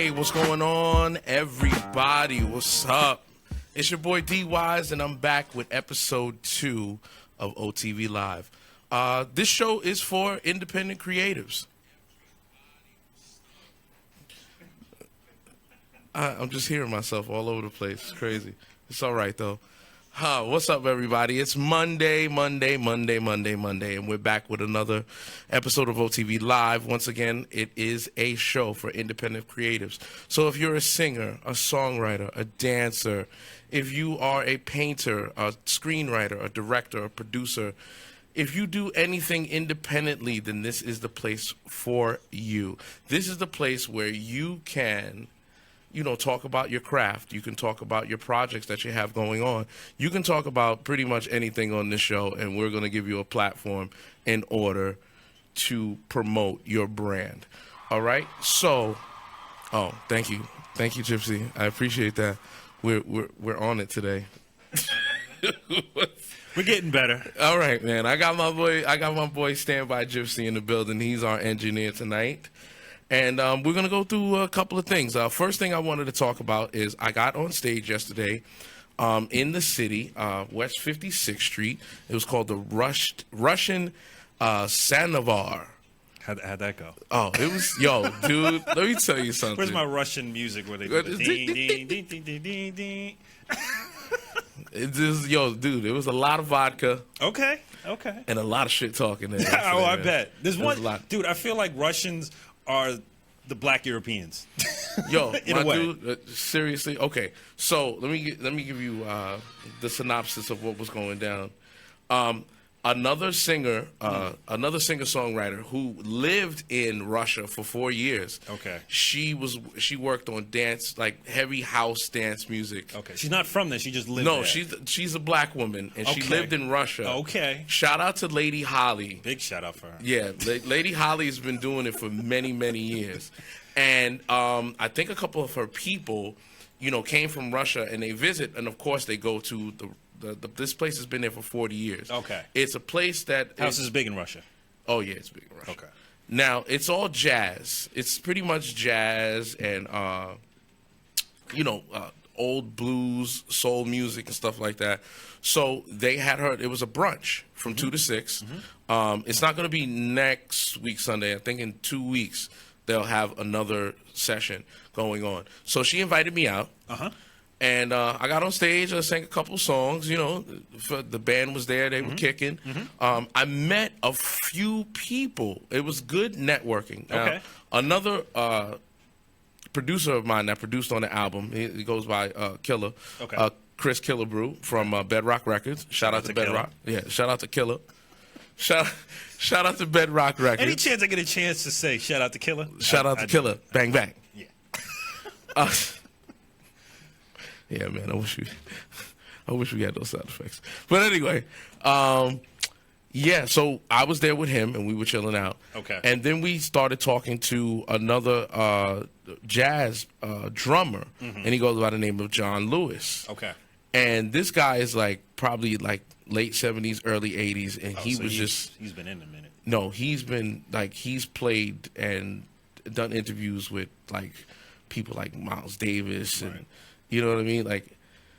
Hey, what's going on, everybody? What's up? It's your boy D-Wise, and I'm back with episode 2 of OTV Live. This show is for independent creatives. I'm just hearing myself all over the place. It's crazy. It's all right, though. What's up, everybody? It's Monday, and we're back with another episode of OTV Live. Once again, it is a show for independent creatives. So if you're a singer, a songwriter, a dancer, if you are a painter, a screenwriter, a director, a producer, if you do anything independently, then this is the place for you. This is the place where you can talk about your craft. You can talk about your projects that you have going on. You can talk about pretty much anything on this show, and we're going to give you a platform in order to promote your brand. All right? So, thank you. Thank you, Gypsy. I appreciate that. We're on it today. We're getting better. All right, man. I got my boy Standby Gypsy in the building. He's our engineer tonight. And we're going to go through a couple of things. First thing I wanted to talk about is I got on stage yesterday in the city, West 56th Street. It was called the Russian Samovar. How'd that go? Oh, it was, dude, let me tell you something. Where's my Russian music where they do the ding, ding, ding, ding, ding, ding, ding. Dude, it was a lot of vodka. Okay. And a lot of shit talking there. I bet. There's one, lot. Dude, I feel like Russians are the black Europeans. In a way. Dude, seriously. Okay, so let me give you the synopsis of what was going down. Another singer-songwriter who lived in Russia for 4 years. Okay. She worked on dance, like heavy house dance music. Okay. She's not from there. She just lived there. No, she's a black woman, and she lived in Russia. Okay. Shout out to Lady Holly. Big shout out for her. Yeah, Lady Holly has been doing it for many, many years. And I think a couple of her people, came from Russia, and they visit, and of course they go to this place has been there for 40 years. Okay. It's a place that... House is big in Russia. Oh, yeah, it's big in Russia. Okay. Now, it's all jazz. It's pretty much jazz and, old blues, soul music and stuff like that. So they had her... It was a brunch from 2 to 6. Mm-hmm. It's not going to be next week, Sunday. I think in 2 weeks, they'll have another session going on. So she invited me out. Uh-huh. And I got on stage. I sang a couple songs. The band was there. They were kicking. Mm-hmm. I met a few people. It was good networking. Okay. Another producer of mine that produced on the album, he goes by Killer. Okay. Chris Killebrew from Bedrock Records. Shout out to Bedrock. Killer. Yeah, shout out to Killer. Shout out to Bedrock Records. Any chance I get a chance to say shout out to Killer? Shout out to Killer. Bang, bang. Yeah. Yeah, man, I wish we had those sound effects. But anyway, so I was there with him, and we were chilling out. Okay. And then we started talking to another jazz drummer, and he goes by the name of John Lewis. Okay. And this guy is probably late 70s, early 80s, and he's been in a minute. No, he's played and done interviews with people like Miles Davis and. Right. You know what I mean?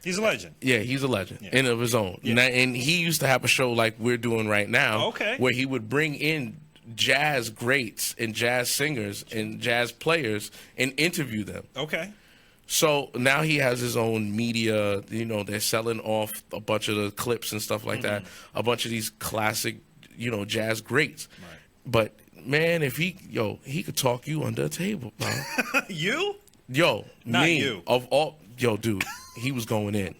He's a legend. Yeah, he's a legend in of his own. Yeah. And he used to have a show like we're doing right now, where he would bring in jazz greats and jazz singers and jazz players and interview them. Okay. So now he has his own media. They're selling off a bunch of the clips and stuff like that. A bunch of these classic, jazz greats. Right. But man, if he could talk you under a table, bro. You? Not me. You. Of all. Dude, he was going in.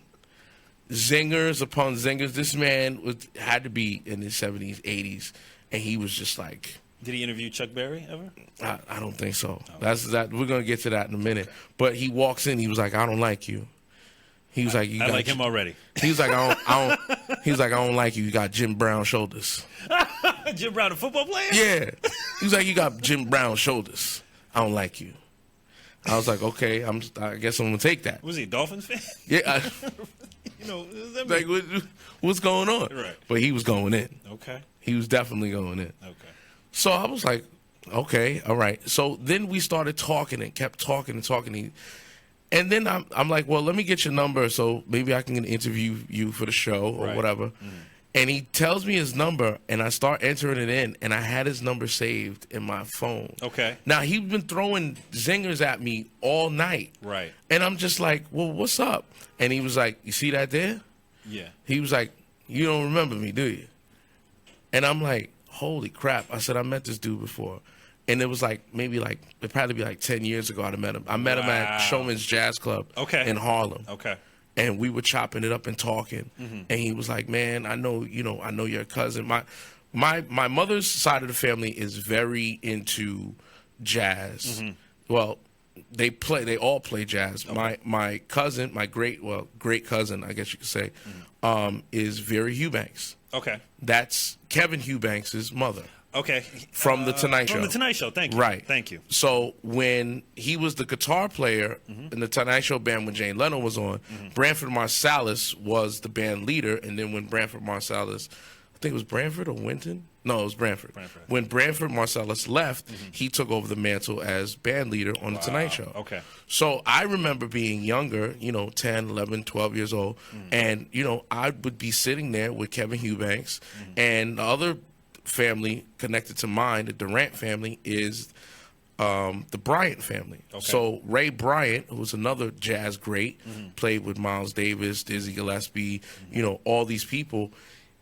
Zingers upon zingers. This man had to be in his 70s, 80s, and he was just like... Did he interview Chuck Berry ever? I don't think so. Oh. That's that. We're going to get to that in a minute. But he walks in, he was like, I don't like you. He was like, I like him already. He was like, I don't like you. You got Jim Brown shoulders. Jim Brown, a football player? Yeah. He was like, you got Jim Brown shoulders. I don't like you. I was like, okay, I guess I'm gonna take that. Was he a Dolphins fan? Yeah. What's going on? Right. But he was going in. Okay. He was definitely going in. Okay. So I was like, Okay, all right. So then we started talking and kept talking and talking. And then I'm like, well, let me get your number so maybe I can interview you for the show or whatever. And he tells me his number, and I start entering it in, and I had his number saved in my phone. Okay. Now, he's been throwing zingers at me all night. Right. And I'm just like, well, what's up? And he was like, you see that there? Yeah. He was like, you don't remember me, do you? And I'm like, holy crap. I said, I met this dude before. And it was like, it'd probably be like 10 years ago I met him. I met him at Showman's Jazz Club in Harlem. Okay. And we were chopping it up and talking. And he was like, man, I know your cousin. My mother's side of the family is very into jazz. Well, they all play jazz. Okay. My cousin, great cousin, I guess you could say, is Vera Eubanks. Okay. That's Kevin Eubanks' mother. Okay. From The Tonight Show. From The Tonight Show, thank you. Right. Thank you. So when he was the guitar player in The Tonight Show band when Jane Leno was on, Branford Marsalis was the band leader. And then when Branford Marsalis, I think it was Branford or Winton? No, it was Branford. When Branford Marsalis left, he took over the mantle as band leader on The Tonight Show. Okay. So I remember being younger, 10, 11, 12 years old. And, I would be sitting there with Kevin Eubanks and the other family connected to mine, the Durant family, is the Bryant family. Okay. So Ray Bryant, who was another jazz great, played with Miles Davis, Dizzy Gillespie, all these people.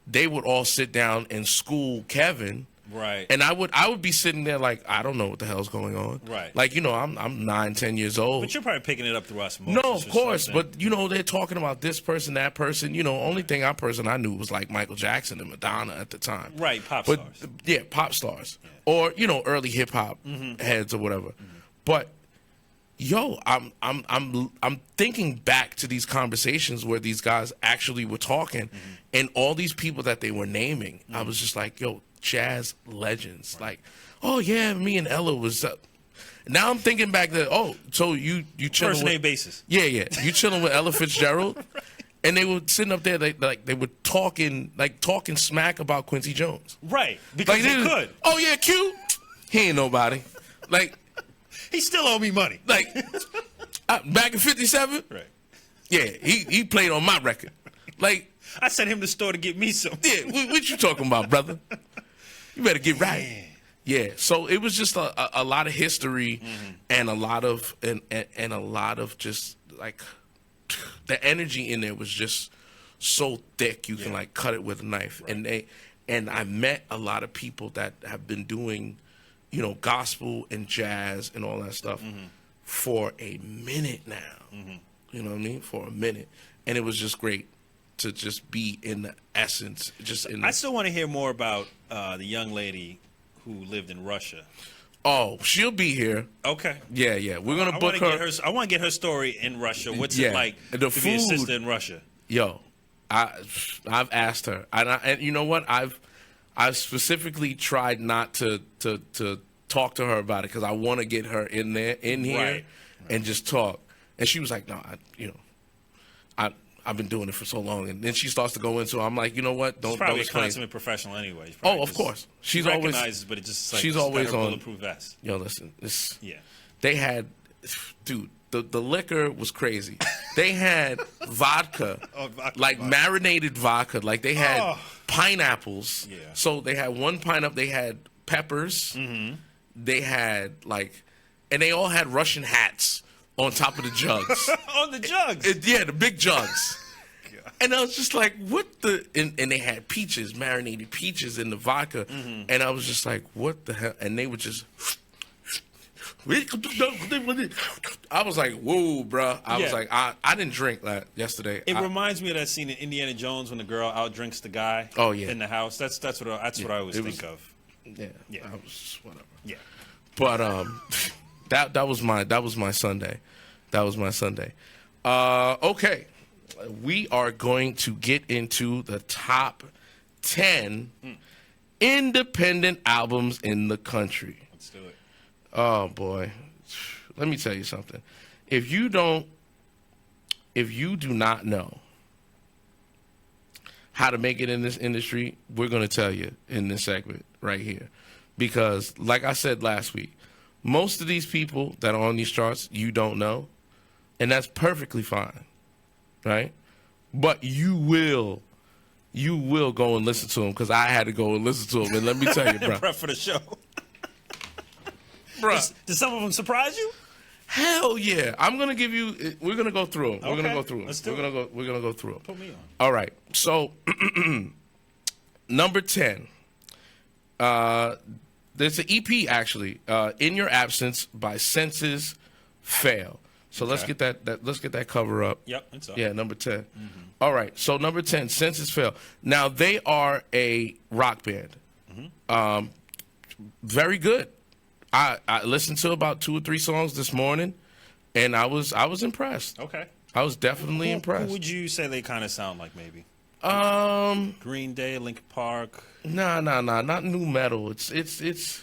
They would all sit down and school Kevin. Right. And I would be sitting there like, I don't know what the hell's going on. Right. Like, I'm 9, 10 years old. But you're probably picking it up through osmosis. No, of course. But, they're talking about this person, that person. Only person I knew was like Michael Jackson and Madonna at the time. Right, pop stars. Yeah, pop stars. Yeah. Or, early hip hop heads or whatever. But I'm thinking back to these conversations where these guys actually were talking and all these people that they were naming. I was just like, jazz legends. Like, oh yeah, me and Ella was up. Now I'm thinking back that, so you chilling first name basis. Yeah. You chilling with Ella Fitzgerald. And they were sitting up there, they were talking smack about Quincy Jones. Right, because they could. Oh yeah, Q. He ain't nobody. Like, he still owe me money. Like, back in '57. Right. Yeah, he played on my record. Like, I sent him to the store to get me some. Yeah, what you talking about, brother? You better get right. Yeah. So it was just a lot of history and a lot of and a lot of just like the energy in there was just so thick you can like cut it with a knife. Right. And I met a lot of people that have been doing, gospel and jazz and all that stuff for a minute now. You know what I mean? For a minute. And it was just great to just be in the essence. I still want to hear more about the young lady who lived in Russia. Oh, she'll be here. Okay. Yeah. We're gonna book her. I want to get her story in Russia. What's it like to be a sister in Russia? I've asked her, and you know what? I've specifically tried not to talk to her about it because I want to get her in here, and just talk. And she was like, "No, I've been doing it for so long," and then she starts to go into. I'm like, you know what? She's probably a consummate professional anyway. Oh, of course. She's always recognizes, but it just like she's always on bulletproof vest. Yo, listen, they had, dude. The liquor was crazy. They had vodka, marinated vodka. Like they had pineapples. Yeah. So they had one pineapple. They had peppers. They had and they all had Russian hats on top of the jugs. On the jugs? The big jugs. And I was just like, what the... And they had peaches, marinated peaches in the vodka. And I was just like, what the hell? And they would just... I was like, whoa, bro. I was like, I didn't drink that yesterday. It reminds me of that scene in Indiana Jones when the girl outdrinks the guy in the house. That's what I always think of. Yeah. I was whatever. Yeah. But that was my Sunday. That was my Sunday. Okay. We are going to get into the top 10 independent albums in the country. Let's do it. Oh boy. Let me tell you something. If you do not know how to make it in this industry, we're going to tell you in this segment right here. because, like I said last week, most of these people that are on these charts you don't know, and that's perfectly fine, right? But you will go and listen to them because I had to go and listen to them, and let me tell you, bro. Prep for the show. Bro. Did some of them surprise you? Hell yeah. I'm going to give you, we're going to go through them. Okay. We're going to go through them. Let's do it. We're going to go through them. Put me on. All right. So, number 10. There's an EP, actually, In Your Absence by Senses Fail. So let's get that cover up. Yep, it's up. Yeah, number 10. Mm-hmm. All right. So number 10, Senses Fail. Now, they are a rock band. Mm-hmm. Very good. I listened to about 2 or 3 songs this morning, and I was impressed. Okay. I was definitely impressed. Who would you say they kind of sound like, maybe? Green Day, Linkin Park. Nah, not new metal. It's.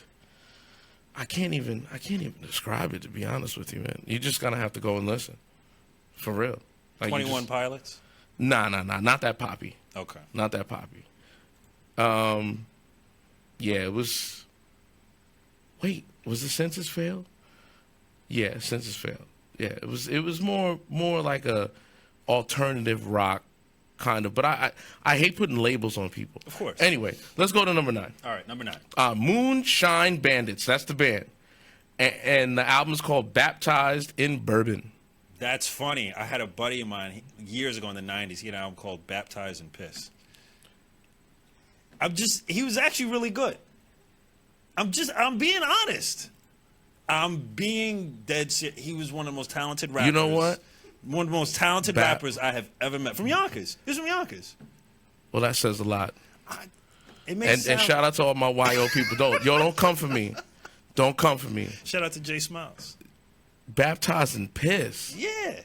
I can't even describe it, to be honest with you, man. You just gonna have to go and listen, for real. Like 21 Pilots. Nah, not that poppy. Okay. Not that poppy. Yeah, it was. Wait, was the Census Fail? Yeah, Census Fail. Yeah, it was more like a alternative rock kind of. But I hate putting labels on people. Of course. Anyway, let's go to number 9. All right, number 9. Moonshine Bandits. That's the band, and the album's called Baptized in Bourbon. That's funny. I had a buddy of mine years ago in the 90s. He had an album called Baptized in Piss. He was actually really good. I'm being honest. I'm being dead serious. He was one of the most talented rappers. You know what? One of the most talented rappers I have ever met. From Yonkers. He's from Yonkers. Well, that says a lot. And shout out to all my YO people. Don't come for me. Don't come for me. Shout out to Jay Smiles. Baptized in Piss. Yeah,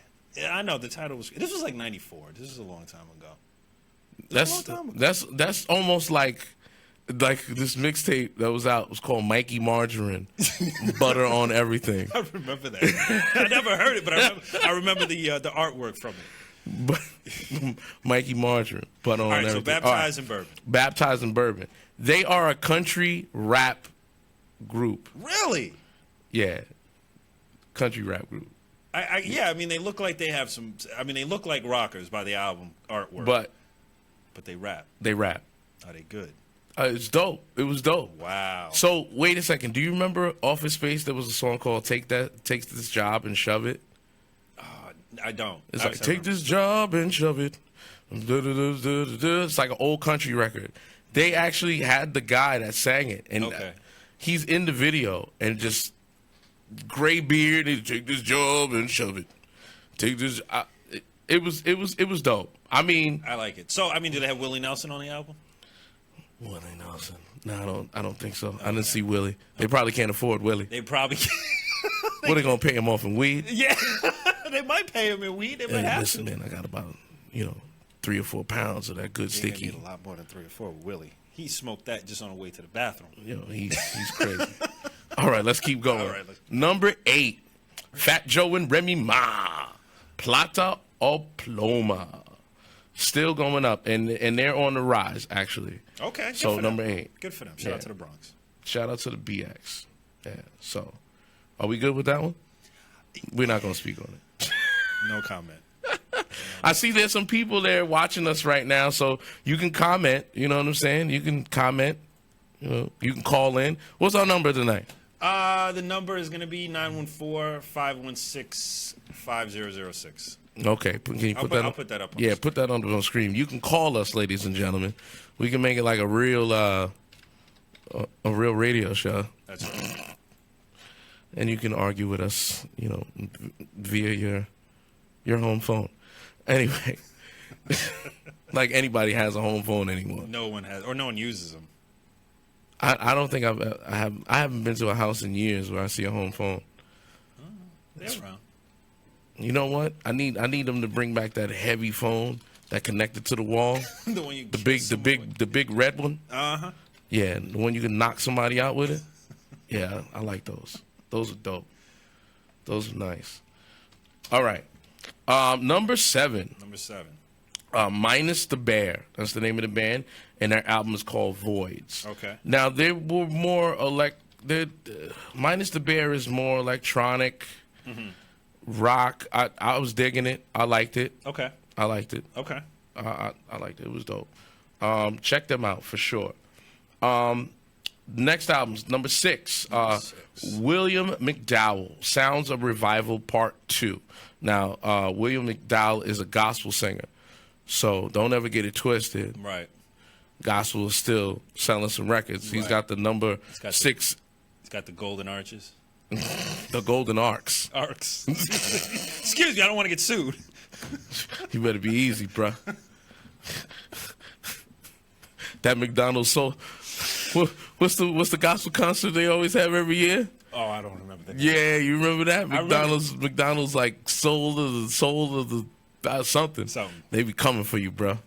I know. The title was. This was like '94. This is a long time ago. That's almost like this mixtape that was out was called Mikey Margarine, butter on everything. I remember that. I never heard it, but I remember the artwork from it. Mikey Margarine, butter on everything. So Baptized in Bourbon. Baptized in Bourbon. They are a country rap group. Really? Yeah, country rap group. I mean, they look like they have some. I mean, they look like rockers by the album artwork. But they rap. They rap. Are they good? It's dope. It was dope. Wow. So wait a second. Do you remember Office Space? There was a song called "Take This Job and Shove It." I don't. It's like "Take this job and shove it." It's like an old country record. They actually had the guy that sang it, and he's in the video, and just gray beard. And take this job and shove it. Take this. It was dope. I mean, I like it. So I mean, do they have Willie Nelson on the album? Willie Nelson? No, I don't think so. Okay. I didn't see Willie. They probably can't afford Willie. They probably can't. What, they gonna pay him off in weed? Yeah, they might pay him in weed. They might have listen, man, I got about 3 or 4 pounds of that good sticky. Need a lot more than 3 or 4 with Willie. He smoked that just on the way to the bathroom. He's crazy. All right, let's keep going. Number 8, Fat Joe and Remy Ma, Plata o Ploma. Still going up, and they're on the rise, actually. Okay. So number 8. Good for them. Shout out to the Bronx. Shout out to the BX. Yeah. So, are we good with that one? We're not going to speak on it. No comment. I see there's some people there watching us right now, so you can comment. You know what I'm saying? You can comment. You can call in. What's our number tonight? The number is going to be 914-516-5006. Okay, can you put that? I'll put that up. Yeah, put that on the screen. You can call us, ladies and gentlemen. We can make it like a real radio show. That's right. And you can argue with us, via your home phone. Anyway, like anybody has a home phone anymore. No one has, or no one uses them. I don't think I haven't been to a house in years where I see a home phone. They're around. You know what? I need them to bring back that heavy phone that connected to the wall. The one the big red one. Uh-huh. Yeah, the one you can knock somebody out with it. Yeah, I like those. Those are dope. Those are nice. All right. Number 7. Minus the Bear. That's the name of the band, and their album is called Voids. Okay. Now they were more Minus the Bear is more electronic rock. I was digging it. I liked it. Okay. I liked it. Okay. I liked it. It was dope. Check them out for sure. Next album's number 6. William McDowell, Sounds of Revival Part 2. Now, William McDowell is a gospel singer, so don't ever get it twisted. Right. Gospel is still selling some records. He's got the number 6. He's got the golden arches. The golden arcs. Arcs. Excuse me, I don't want to get sued. You better be easy, bruh. That McDonald's what's the gospel concert they always have every year? Oh, I don't remember that. Yeah, you remember that? McDonald's like soul of the something. They be coming for you, bro.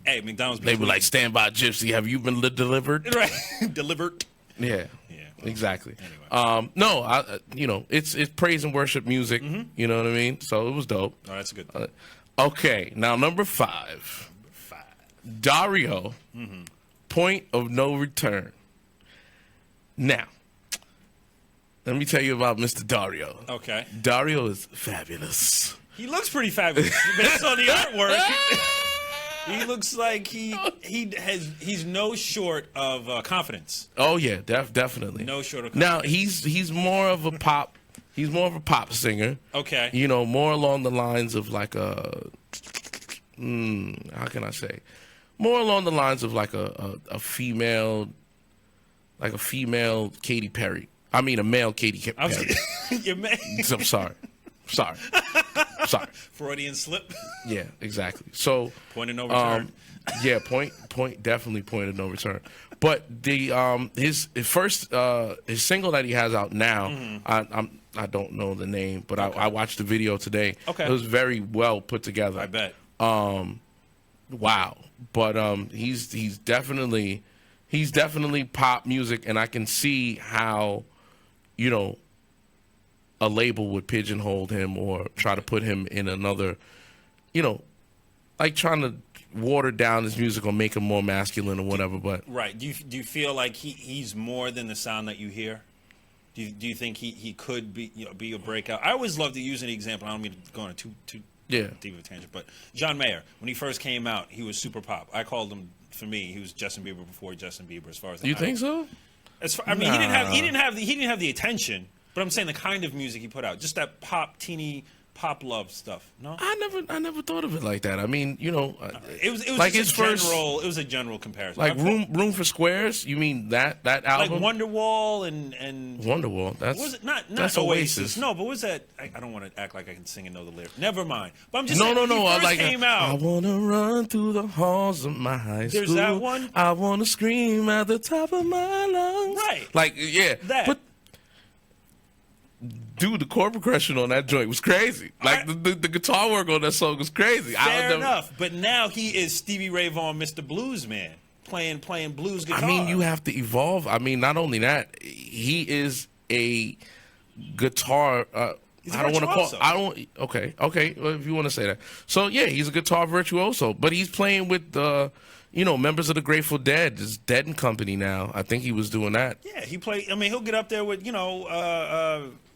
Hey, McDonald's. They be like, "Stand by, Gypsy. Have you been delivered?" Right, delivered. Yeah. Yeah. Exactly. Anyway. No, it's praise and worship music. You know what I mean? So it was dope. Oh, that's a good. Okay, now number 5. Dario, Point of No Return. Now, let me tell you about Mr. Dario. Okay. Dario is fabulous. He looks pretty fabulous based on the artwork. He looks like he's no short of confidence. Oh yeah, definitely. No short of confidence. Now he's more of a pop. He's more of a pop singer. Okay. You know, more along the lines of like a. How can I say? More along the lines of like a female, like a female Katy Perry. I mean, a male Katy Perry. Your man. I'm sorry. Sorry. Freudian slip. Yeah, exactly. So point of no return. Yeah, definitely point of no return. But the his single that he has out now, I don't know the name, but I watched the video today. Okay. It was very well put together. I bet. Wow. But he's definitely pop music, and I can see how, you know, a label would pigeonhole him or try to put him in another, you know, like trying to water down his music or make him more masculine or whatever. But right. Do you feel like he's more than the sound that you hear? Do you think he could be a breakout? I always love to use an example. I don't mean to go on a too deep of a tangent, but John Mayer, when he first came out, he was super pop. I called him, for me, he was Justin Bieber before Justin Bieber. As far as you think so? I mean, he didn't have the attention, but I'm saying the kind of music he put out, just that teeny pop love stuff. No, I never thought of it like that. I mean, you know, it was like his first. It was a general comparison. Like Room for Squares. You mean that album? Like Wonderwall and Wonderwall. That's was it not that's Oasis? No, but was that? I don't want to act like I can sing and know the lyrics. Never mind. But I'm just no. First came out. I wanna run through the halls of my high school. There's that one. I wanna scream at the top of my lungs. Right. Like yeah. That. But dude, the chord progression on that joint was crazy. Like the guitar work on that song was crazy. Fair enough. But now he is Stevie Ray Vaughan, Mr. Blues Man, playing blues guitar. I mean, you have to evolve. I mean, not only that, he is a guitar. He's a I don't want to call. virtuoso. I don't. Okay. Well, if you want to say that, so yeah, he's a guitar virtuoso. But he's playing with members of the Grateful Dead. It's Dead and Company now. I think he was doing that. Yeah, he played. I mean, he'll get up there with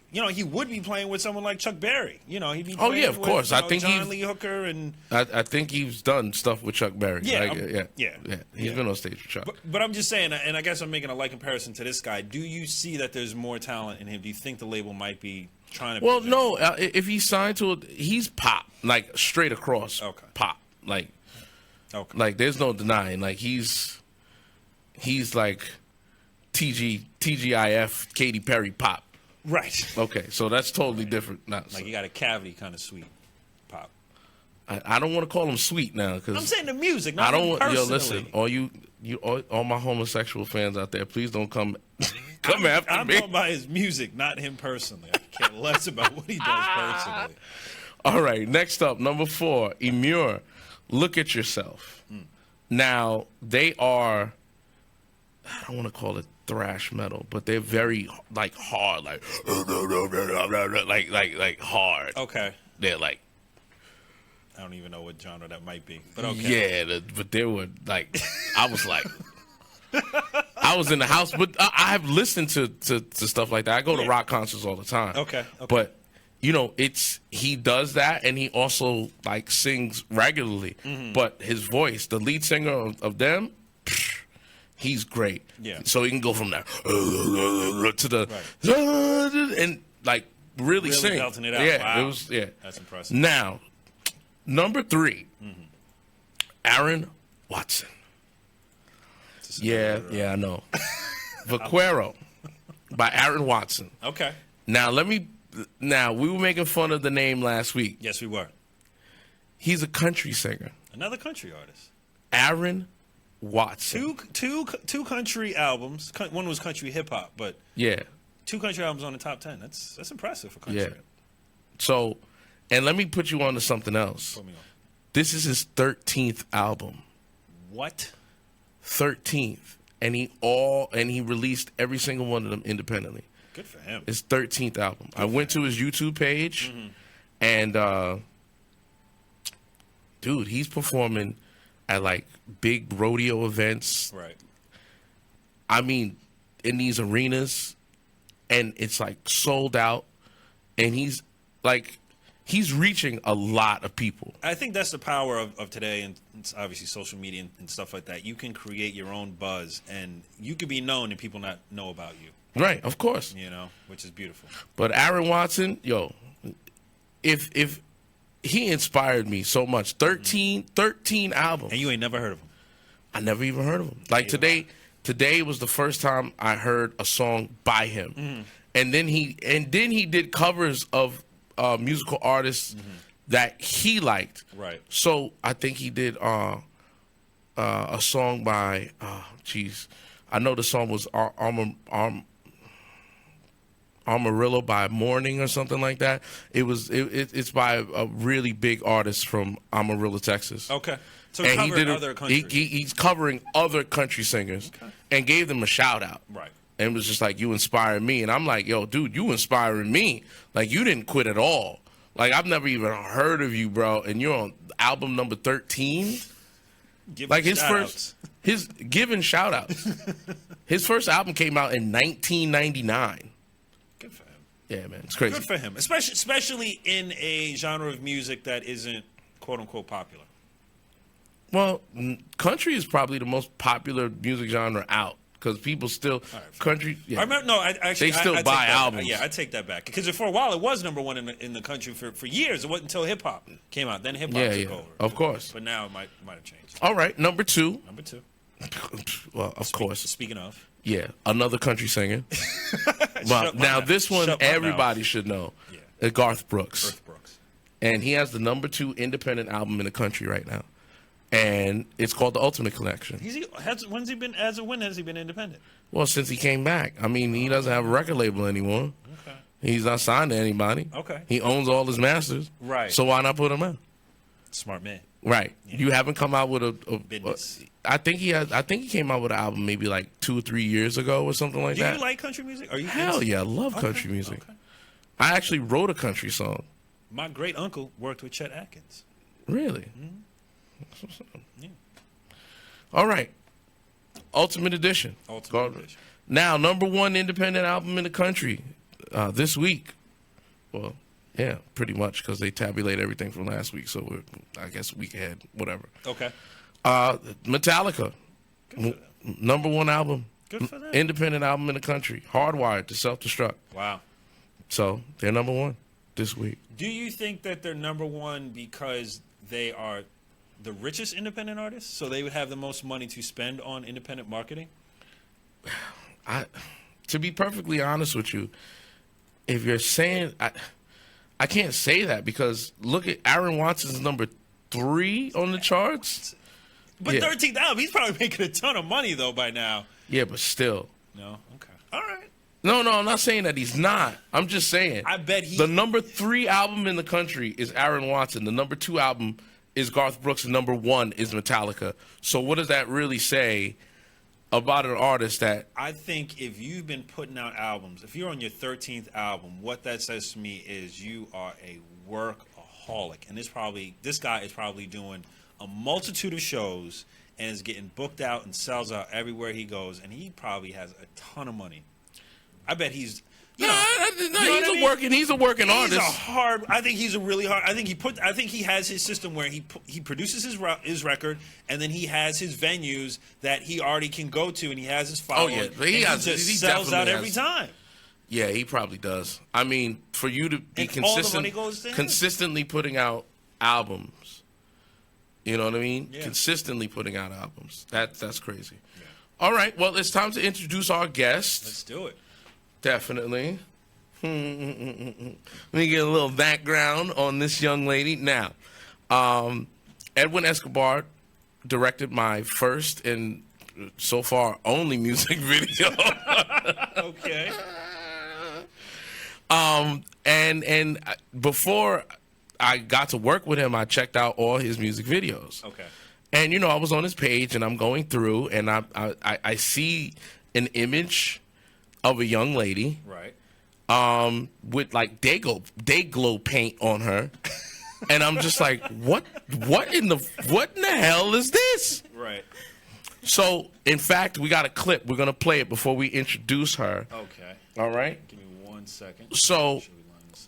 he would be playing with someone like Chuck Berry. He'd be playing yeah, of course. With, I think John Lee Hooker and I think he's done stuff with Chuck Berry. Yeah, yeah. He's been on stage with Chuck. But I'm just saying, and I guess I'm making a light comparison to this guy. Do you see that there's more talent in him? Do you think the label might be trying to? Well, no. If he's signed to it, he's pop, like straight across. Okay. Pop, like. Okay. Like there's no denying. Like he's like TGIF Katy Perry pop. Right. Okay, so that's totally different. Not like you got a cavity kind of sweet pop. I don't want to call him sweet now because I'm saying the music. Not I don't want. personally. Yo, listen, all my homosexual fans out there, please don't come after me. I'm talking about his music, not him personally. I care less about what he does personally. All right, next up, number 4, Emmure. Look at Yourself. Now, they are, I don't want to call it thrash metal, but they're very, like, hard, like hard. Okay. They're like, I don't even know what genre that might be, but okay. Yeah, but there were like, I was like, I was in the house, but I have listened to stuff like that. I go to rock concerts all the time. Okay. But you know, he does that, and he also like sings regularly. Mm-hmm. But his voice, the lead singer of them, he's great. Yeah. So he can go from there to the and like really sing. Belting it out. Yeah, wow. It was That's impressive. Now, number 3, Aaron Watson. Yeah, I know. Vaquero by Aaron Watson. Okay. Now we were making fun of the name last week. Yes, we were. He's a country singer. Another country artist. Aaron Watson. Two country albums. One was country hip hop, but yeah, 2 country albums on the top 10. That's impressive for country. Yeah. So, and let me put you on to something else. Put me on. This is his 13th album. What? 13th, and he released every single one of them independently. Good for him. His 13th album. I went to his YouTube page, and dude, he's performing at like big rodeo events. Right. I mean, in these arenas, and it's like sold out, and he's reaching a lot of people. I think that's the power of today, and it's obviously social media and stuff like that. You can create your own buzz, and you can be known and people not know about you. Right, of course. You know, which is beautiful. But Aaron Watson, if he inspired me so much. 13 albums. And you ain't never heard of him. I never even heard of him. Like today was the first time I heard a song by him. Mm-hmm. And then he did covers of musical artists that he liked. Right. So I think he did a song by I know the song was Amarillo by Morning or something like that. It's by a really big artist from Amarillo, Texas. Okay. So and he's covering other country singers and gave them a shout out. Right. And was just like, you inspired me. And I'm like, yo, dude, you inspiring me. Like, you didn't quit at all. Like, I've never even heard of you, bro. And you're on album number 13. Like his giving shout outs. His first album came out in 1999. Good for him. Yeah, man, it's crazy. Good for him, especially in a genre of music that isn't quote unquote popular. Well, country is probably the most popular music genre out because people still country. Yeah. I remember, they still buy albums. Yeah, I take that back because for a while it was number one in the country for years. It wasn't until hip hop came out. Then hip hop took over. Of course. But now it might have changed. All right, number 2. Well, of course. Speaking of. Yeah, another country singer. Well, now this one everybody should know. Yeah. Garth Brooks. And he has the number 2 independent album in the country right now. And it's called The Ultimate Collection. When has he been independent? Well, since he came back. I mean, he doesn't have a record label anymore. Okay. He's not signed to anybody. Okay. He owns all his masters. Right. So why not put him out? Smart man. Right. Yeah. You haven't come out with a business. I think he came out with an album maybe like 2 or 3 years ago or something like that. Do you like country music? Are you Hell yeah, I love country music. Okay. I actually wrote a country song. My great uncle worked with Chet Atkins. Really? Mm-hmm. Yeah. All right. Ultimate Edition. Now, number 1 independent album in the country this week. Well, yeah, pretty much because they tabulate everything from last week. So we're, I guess, a week ahead, whatever. Okay. Metallica. Number 1 album. Good for them. Independent album in the country. Hardwired to Self-Destruct. Wow. So they're number 1 this week. Do you think that they're number 1 because they are the richest independent artists, so they would have the most money to spend on independent marketing? To be perfectly honest with you, if you're saying I can't say that because look at Aaron Watson's number 3 on the charts. But 13th album, he's probably making a ton of money though by now. Yeah, but still. No. Okay. All right. No, I'm not saying that he's not. I'm just saying. I bet the number 3 album in the country is Aaron Watson. The number 2 album is Garth Brooks, and number 1 is Metallica. So what does that really say about an artist that... I think if you've been putting out albums, if you're on your 13th album, what that says to me is you are a workaholic. workaholic, and this guy is probably doing a multitude of shows and is getting booked out and sells out everywhere he goes, and he probably has a ton of money. I bet he's. He's a working artist. I think he's a really hard. I think he has his system where he produces his record, and then he has his venues that he already can go to, and he has his following. Oh yeah, he sells out every time. Yeah, he probably does. I mean, for you to be consistently putting out albums, you know what I mean? Yeah. Consistently putting out albums. That's crazy. Yeah. All right, well, it's time to introduce our guest. Let's do it. Definitely. Let me get a little background on this young lady. Now, Edwin Escobar directed my first and so far only music video. Okay. And before I got to work with him, I checked out all his music videos. Okay. And, you know, I was on his page, and I'm going through, and I see an image of a young lady. Right. With, like, day glow paint on her. And I'm just like, what in the hell is this? Right. So, in fact, we got a clip. We're going to play it before we introduce her. Okay. All right? Give me 1 second. So,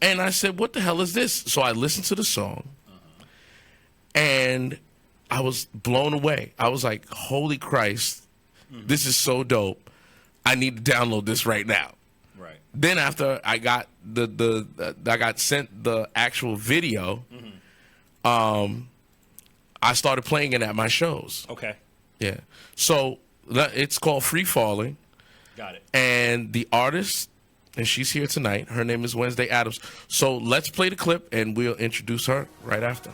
and I said, what the hell is this? So I listened to the song, and I was blown away. I was like, holy Christ, this is so dope. I need to download this right now. Right. Then after I got I got sent the actual video, I started playing it at my shows. Okay. Yeah. So it's called Free Falling. Got it. And the artist, and she's here tonight, her name is Wednesday Addams. So let's play the clip, and we'll introduce her right after.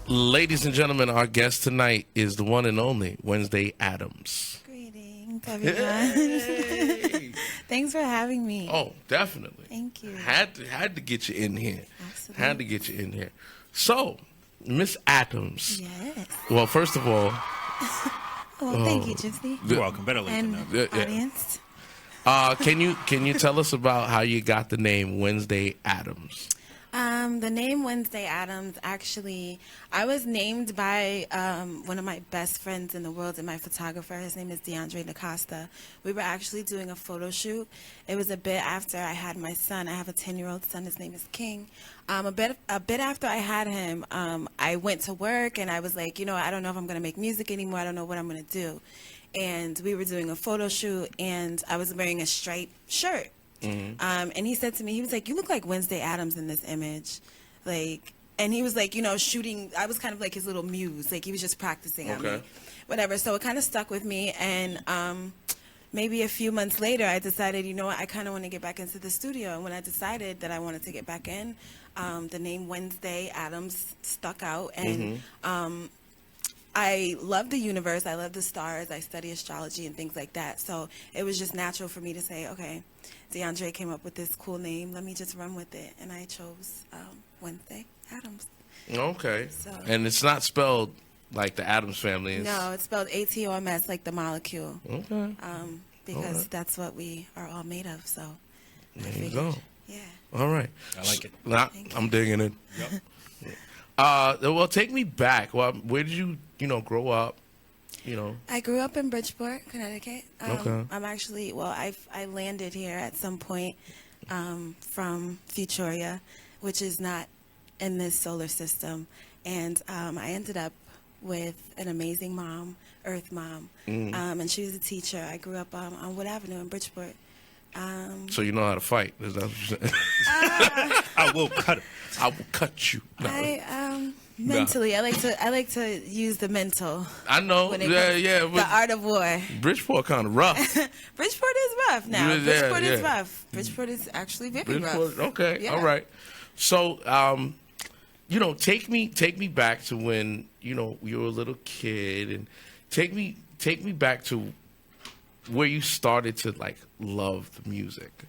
Ladies and gentlemen, our guest tonight is the one and only Wednesday Addams. Greetings, everyone. Hey. Thanks for having me. Oh, definitely. Thank you. Had to get you in here. Absolutely. Had to get you in here. So, Miss Addams. Yes. Well, first of all. Thank you, Gypsy. You're welcome. Better late than never. Audience. Can you tell us about how you got the name Wednesday Addams? The name Wednesday Addams, actually, I was named by one of my best friends in the world and my photographer. His name is DeAndre DaCosta. We were actually doing a photo shoot. It was a bit after I had my son. I have a 10-year-old son. His name is King. A bit after I had him, I went to work, and I was like, I don't know if I'm going to make music anymore. I don't know what I'm going to do. And we were doing a photo shoot, and I was wearing a striped shirt. Mm-hmm. And he said to me, he was like, you look like Wednesday Addams in this image. And he was like, shooting. I was kind of like his little muse. Like, he was just practicing on me. Whatever. So it kind of stuck with me. And maybe a few months later, I decided, I kind of want to get back into the studio. And when I decided that I wanted to get back in, the name Wednesday Addams stuck out. And I love the universe. I love the stars. I study astrology and things like that. So it was just natural for me to say, okay, DeAndre came up with this cool name. Let me just run with it. And I chose Wednesday Addams. Okay. So, and it's not spelled like the Addams family. No, it's spelled ATOMS, like the molecule. Okay. Because that's what we are all made of. So There you go. Yeah. All right. I like it. I'm digging it. Yep. Well, take me back. Well, where did you grow up? I grew up in Bridgeport, Connecticut. Okay. I'm actually, I landed here at some point from Futuria, which is not in this solar system. And I ended up with an amazing mom, Earth Mom. And she was a teacher. I grew up on Wood Avenue in Bridgeport. So you know how to fight? Is that what you're saying? I will cut it. I will cut you. No. Mentally, I like to use the mental. I know. Yeah. The art of war. Bridgeport kind of rough. Bridgeport is rough now. Yeah, Bridgeport is yeah. rough. Bridgeport is actually very rough. Okay. Yeah. All right. So, take me back to when you were a little kid, and take me back to where you started to love the music.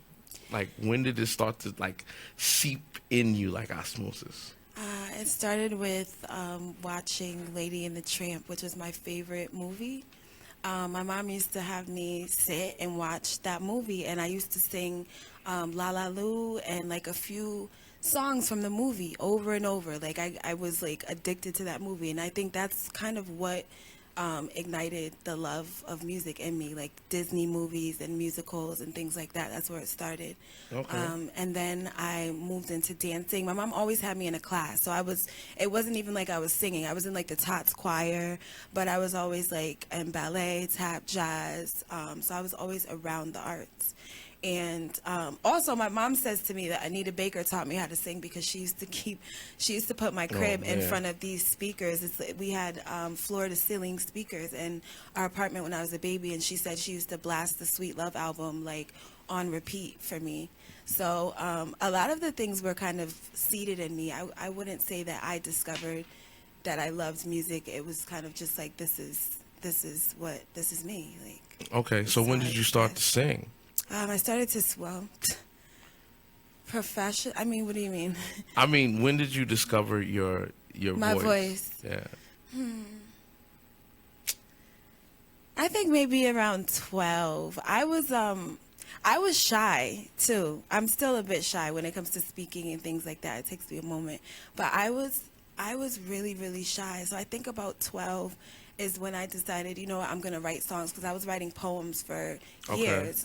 Like, when did it start to seep in you like osmosis? It started with watching Lady and the Tramp, which was my favorite movie. My mom used to have me sit and watch that movie, and I used to sing La La Lu and a few songs from the movie over and over. I was addicted to that movie, and I think that's kind of what ignited the love of music in me, like Disney movies and musicals and things like that. That's where it started. Okay. And then I moved into dancing. My mom always had me in a class, so it wasn't even like I was singing. I was in the Tots choir, but I was always in ballet, tap, jazz. So I was always around the arts. And also, my mom says to me that Anita Baker taught me how to sing because she used to put my crib in front of these speakers. We had floor-to-ceiling speakers in our apartment when I was a baby, and she said she used to blast the Sweet Love album on repeat for me. So a lot of the things were kind of seeded in me. I wouldn't say that I discovered that I loved music. It was kind of just this is me. Okay, so when did you start to sing? I started to profession. I mean, what do you mean? I mean, when did you discover your My voice. Yeah. I think maybe around 12. I was shy too. I'm still a bit shy when it comes to speaking and things like that. It takes me a moment, but I was really, really shy. So I think about 12 is when I decided, I'm going to write songs, because I was writing poems for years.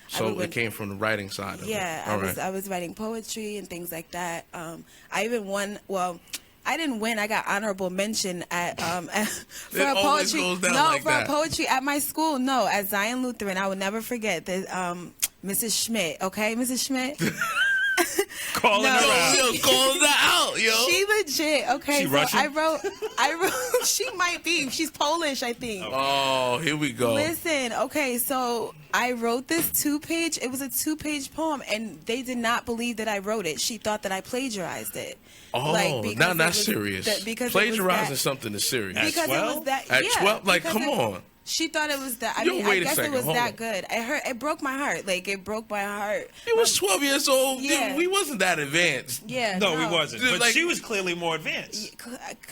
So it came from the writing side of it. Yeah, I was writing poetry and things like that. I even won. Well, I didn't win. I got honorable mention at for a poetry. A poetry at my school. No, at Zion Lutheran. I will never forget that. Mrs. Schmidt. Okay, Mrs. Schmidt. Calling her out. Yo, calling her out, yo. She legit. Okay, she so Russian? I wrote. She might be. She's Polish, I think. Oh, here we go. Listen, okay, so I wrote this 2-page. It was a 2-page poem, and they did not believe that I wrote it. She thought that I plagiarized it. Oh, now that's serious. Because plagiarizing something is serious. Because it was that. At 12, come on. She thought it was that. I guess it was that good. It broke my heart. It broke my heart. You was 12 years old. Yeah. Dude, we wasn't that advanced. Yeah. No, we wasn't. But she was clearly more advanced.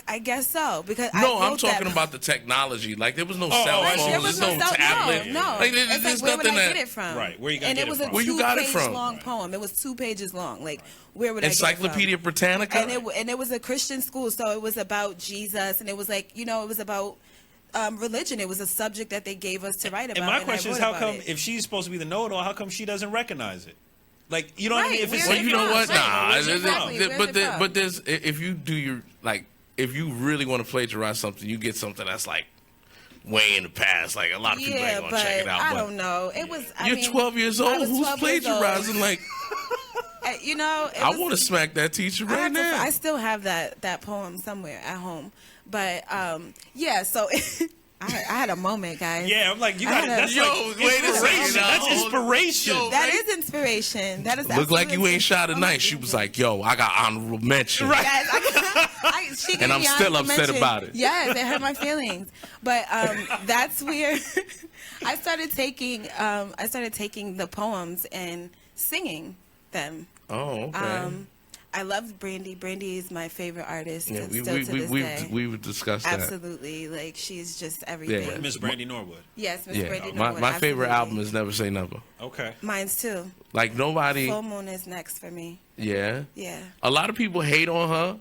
I guess so. Because I'm talking about the technology. There was no cell phone. There was no tablet. No. There's where would nothing I get it from? Right. Where you got it from? Where you got it from? It was a 2-page long poem. It was 2 pages long. Where would I get it from? Encyclopedia Britannica? And it was a Christian school, so it was about Jesus, and it was it was about religion. It was a subject that they gave us to write about. And my question is, how come, if she's supposed to be the know-it-all, how come she doesn't recognize it? You know what I mean? If it's well, you know what? Nah. But there's, if you do your, if you really want to plagiarize something, you get something that's way in the past. A lot of people ain't going to check it out. I don't know. It was, you're 12 years old. Who's plagiarizing? I want to smack that teacher right now. I still have that poem somewhere at home. But so I had a moment, guys. Yeah, I'm like, you got that's inspiration. That's inspiration. That is inspiration. That is. Look like you ain't shot a night. She was like, "Yo, I got honorable mention." Right. Yes, and I'm still upset about it. Yes, it hurt my feelings. But that's where I started taking the poems and singing them. Oh, okay. I loved Brandy. Brandy is my favorite artist. Yeah, still to this day. we would discuss that. Absolutely. Like, she's just everything. Yeah. Miss Brandy Norwood. Yes, Miss Yeah, Brandy Norwood. my favorite absolutely. album is Never Say Never. Okay. Mine's too. Like nobody. Full Moon is next for me. Yeah. Yeah. A lot of people hate on her,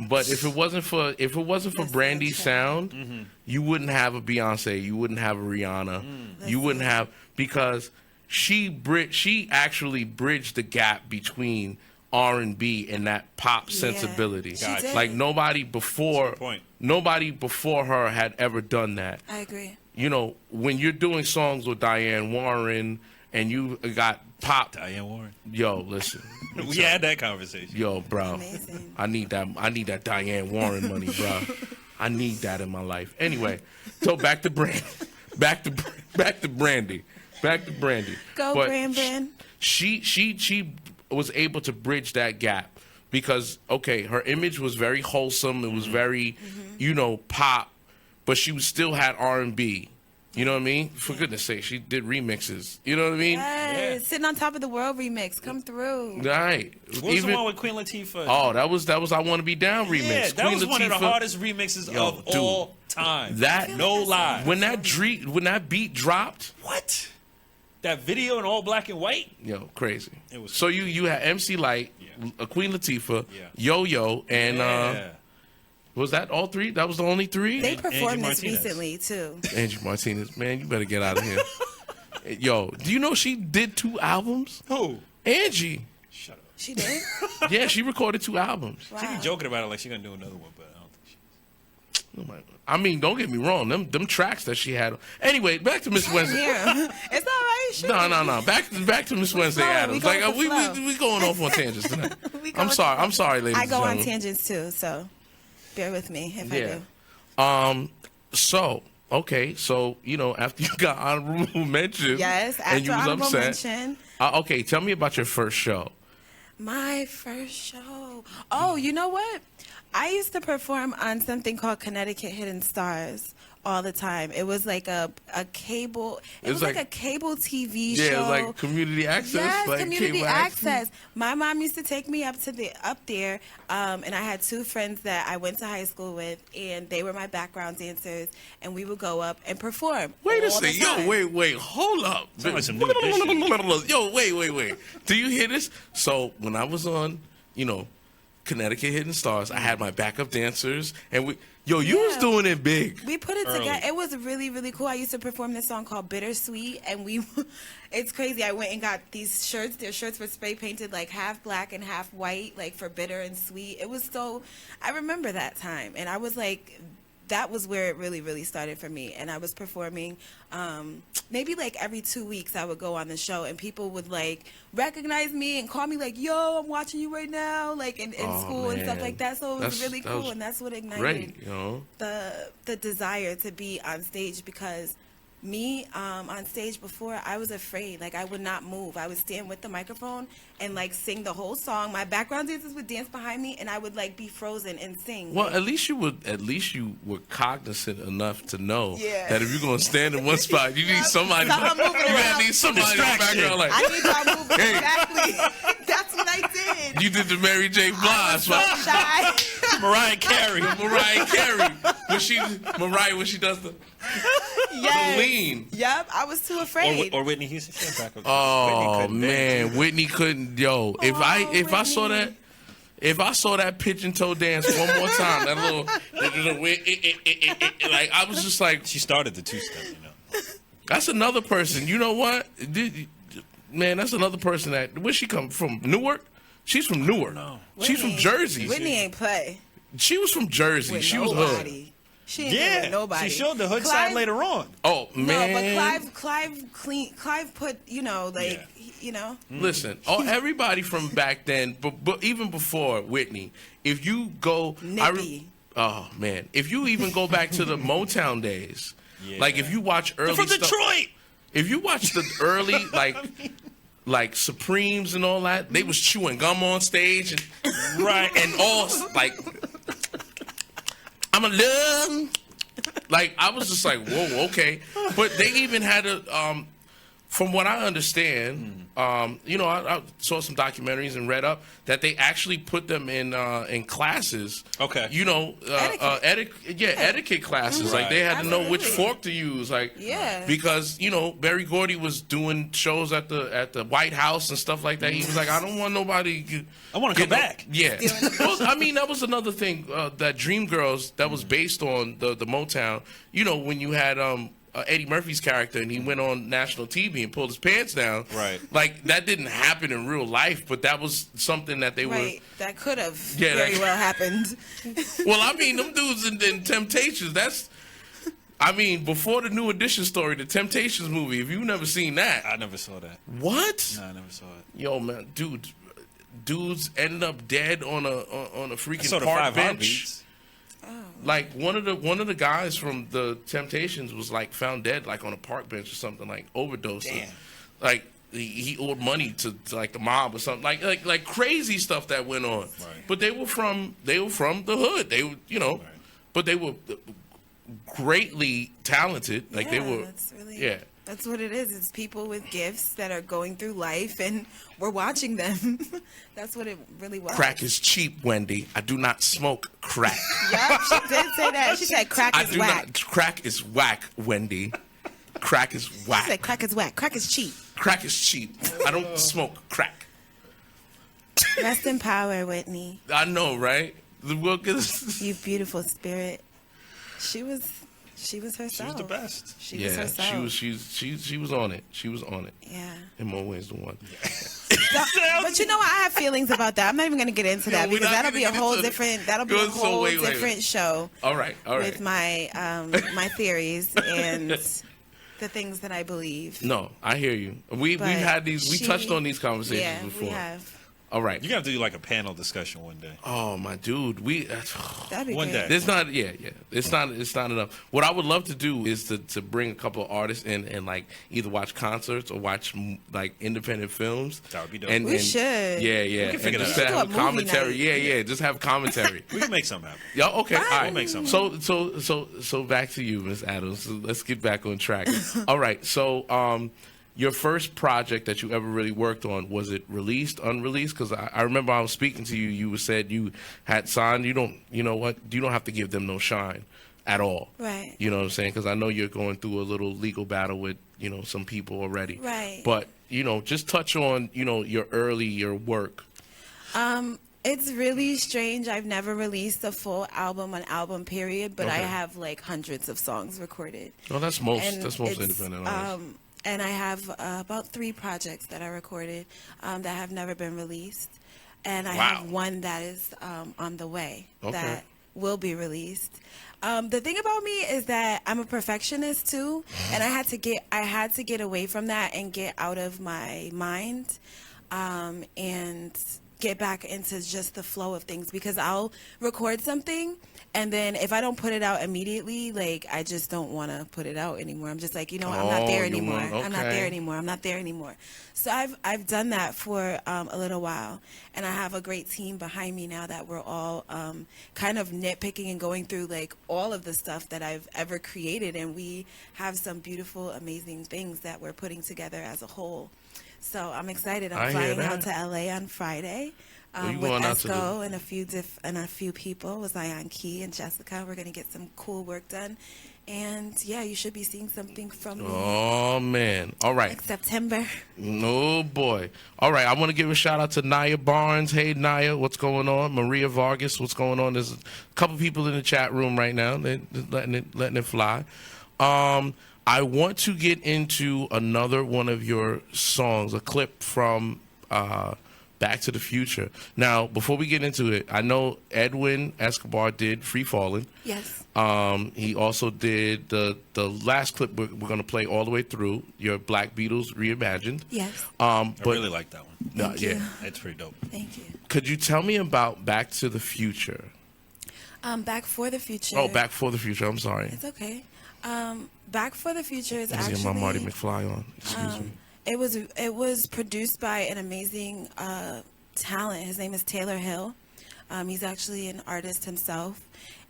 but if it wasn't for That's Brandy's so sound, you wouldn't have a Beyonce, you wouldn't have a Rihanna, you wouldn't have, because she actually bridged the gap between R&B and that pop sensibility. She did. Like nobody before her had ever done that. I agree. You know, when you're doing songs with Diane Warren and you got pop, Diane Warren. yo, listen. We had that conversation. Yo, bro, Amazing. I need that Diane Warren money, bro. I need that in my life. Anyway, so back to Brandy. Back to Brandy. Go, But Brand. She was able to bridge that gap because, okay, her image was very wholesome. It was very, pop, but she still had R&B. You know what I mean? For goodness sake, she did remixes. You know what I mean? Yes. Sitting on Top of the World remix. Come through. Right. What was the one with Queen Latifah? Oh, that was I Want to Be Down remix. Yeah, that Queen was one of the Latifah. hardest remixes of dude, all time. That no lie. when that beat dropped, What? That video in all black and white? yo, crazy. It was So you had MC Light, Queen Latifah, Yeah. Yo-Yo, and Yeah. was that all three? That was the only three? They performed this Martinez. recently, too. Angie Martinez, man, you better get out of here. Yo, do you know she did 2 albums? Who? Angie. Shut up. She did? Yeah, she recorded 2 albums. Wow. She be joking about it like she's gonna do another one, but I don't think she is. Oh my- I mean, don't get me wrong. Them tracks that she had. Anyway, back to Miss Wednesday. Yeah. It's all right. Shoot. No. Back to Miss Wednesday flowing. Adams. We going Like with the flow. we going off on tangents tonight. We go I'm with sorry. the- I'm sorry, ladies I and go on gentlemen. tangents, too, so bear with me if I do. So okay. So after you got honorable mention, Yes, and you after was honorable upset. mention. Okay, tell me about your first show. My first show. Oh, you know what? I used to perform on something called Connecticut Hidden Stars all the time. It was like a cable. It was like a cable TV show. Yeah, like community access. Yes, like community cable access. My mom used to take me up there, and I had 2 friends that I went to high school with, and they were my background dancers, and we would go up and perform. Wait a all the second. Yo, time. wait, hold up. Sound like some new edition. Yo, wait. Do you hear this? So when I was on, Connecticut Hidden Stars, I had my backup dancers, and you was Yeah. doing it big. We put it Early. together. It was really, really cool. I used to perform this song called Bittersweet, and it's crazy. I went and got these shirts. Their shirts were spray painted like half black and half white, like for bitter and sweet. It was I remember that time, and I was like, that was where it really, really started for me. And I was performing, maybe like every 2 weeks I would go on the show, and people would like recognize me and call me like, yo, I'm watching you right now, like in school and stuff man. like that. So it was really That cool, was and that's what ignited Great, the desire to be on stage, because me on stage before, I was afraid. Like, I would not move. I would stand with the microphone and like sing the whole song. My background dancers would dance behind me, and I would like be frozen and sing. Well, at least you were cognizant enough to know Yeah. that if you're gonna stand in one spot, you need somebody. Someone moving You around. need somebody in the background. Like, I need y'all moving. Hey. Exactly. That's what I did. you did the Mary J. Blige. So shy. Mariah Carey. Mariah Carey when she does the Yes. lean. Yep. I was too afraid. Or Whitney Houston. She had backup. Oh Whitney couldn't man, Whitney couldn't. Yo, if I saw Whitney. that. If I saw that pigeon toe dance one more time, that little, like I was just like, She started the 2-step, that's another person. You know what, man? That's another person that. Where she come from? Newark. She's from Newark. No. She's from Whitney- Jersey. Whitney ain't play. She was from Jersey. With She was hood. nobody. She ain't Yeah. with nobody. She showed the hood Clive- side later on. Oh man. No, but Clive put, Yeah. Listen, everybody from back then, but even before Whitney, if you go, Nippy. oh man, if you even go back to the Motown days, like if you watch early From stuff, Detroit. if you watch the early like Supremes and all that, they was chewing gum on stage and Right. and all like I'm a love. Like I was just like, whoa, okay. But they even had from what I understand, I saw some documentaries and read up that they actually put them in classes. Okay. Etiquette classes. Right. Like they had to know which Absolutely. fork to use. Like, Yeah. because Berry Gordy was doing shows at the White House and stuff like that. He was like, I don't want nobody. I want to come back. Yeah. Well, I mean, that was another thing. That Dreamgirls that was based on the Motown. When you had Eddie Murphy's character and he went on national TV and pulled his pants down. Right. Like that didn't happen in real life, but that was something that they Right. That could have Yeah, very that- well happened. Well, I mean, them dudes in Temptations. Before the New Edition story, the Temptations movie. If you've never seen that, I never saw that. what? No, I never saw it. Yo, man, dudes ended up dead on a I freaking saw the park 5 bench. Heartbeats. Like one of the guys from the Temptations was like found dead like on a park bench or something, like overdosed. Damn. Like he owed money to like the mob or something, like crazy stuff that went on. Right. But they were from the hood. They were Right. but they were greatly talented. Like they Yeah, were. that's really- Yeah. That's what it is. It's people with gifts that are going through life, and we're watching them. That's what it really was. Crack is cheap, Wendy. I do not smoke crack. Yep, she did say that. She said crack I is do whack. not. Crack is whack, Wendy. Crack is She whack. said crack is whack. Crack is cheap. Crack is cheap. I don't smoke crack. Rest in power, Whitney. I know, right? You beautiful spirit. She was herself. She was the best. She was Yeah, herself. she was on it. She was on it. Yeah. In more ways than one. But you know what? I have feelings about that. I'm not even going to get into that No, we're because not that'll be gonna a get whole into it. different. That'll be a So whole wait. different show. All right. With my my theories and the things that I believe. No, I hear you. We've But had these. We touched on these conversations Yeah, before. we have. All right. You're going to have to do like a panel discussion one day. Oh my dude, That'd be One great. day. There's not, yeah. It's not enough. What I would love to do is to bring a couple of artists in and like either watch concerts or watch like independent films. That would be dope. We should. Yeah. We can and figure just that to out. have We should do a movie commentary. night. Yeah. Just have commentary. We can make something happen. Yeah. Okay. All right. We'll make something. So back to you, Miss Adams. So let's get back on track. All right. So your first project that you ever really worked on, was it released, unreleased? Because I remember I was speaking to you. You said you had signed. You don't have to give them no shine at all. Right. You know what I'm saying? Because I know you're going through a little legal battle with some people already. Right. But just touch on your earlier work. It's really strange. I've never released a full album, an album period, but I Okay. have like hundreds of songs recorded. Well, that's most And most it's, independent artists. And I have about 3 projects that I recorded that have never been released. And I Wow. have one that is on the way Okay. that will be released. The thing about me is that I'm a perfectionist too, and I had to get away from that and get out of my mind and get back into just the flow of things, because I'll record something and then if I don't put it out immediately, like I just don't want to put it out anymore. I'm just like, I'm not there you anymore. want- I'm not okay. there anymore. I'm not there anymore. So I've done that for a little while, and I have a great team behind me now that we're all kind of nitpicking and going through like all of the stuff that I've ever created, and we have some beautiful, amazing things that we're putting together as a whole. So I'm excited. I I'm hear flying out that. to LA on Friday you with going out to Esco and a few people with Zion Key and Jessica. We're gonna get some cool work done, and yeah, you should be seeing something from me Oh man! All right. next September. Oh boy! All right, I want to give a shout out to Naya Barnes. Hey Naya, what's going on? Maria Vargas, what's going on? There's a couple people in the chat room right now. They're letting it fly. I want to get into another one of your songs, a clip from Back to the Future. Now, before we get into it, I know Edwin Escobar did Free Fallin'. Yes. He also did the last clip we're going to play all the way through, your Black Beatles Reimagined. Yes. I But really like that one. Thank you. It's pretty dope. Thank you. Could you tell me about Back to the Future? Back for the Future. Oh, Back for the Future. I'm sorry. It's okay. Back for the Future is I see my actually Marty McFly on. Excuse me. it was produced by an amazing talent. His name is Taylor Hill. He's actually an artist himself,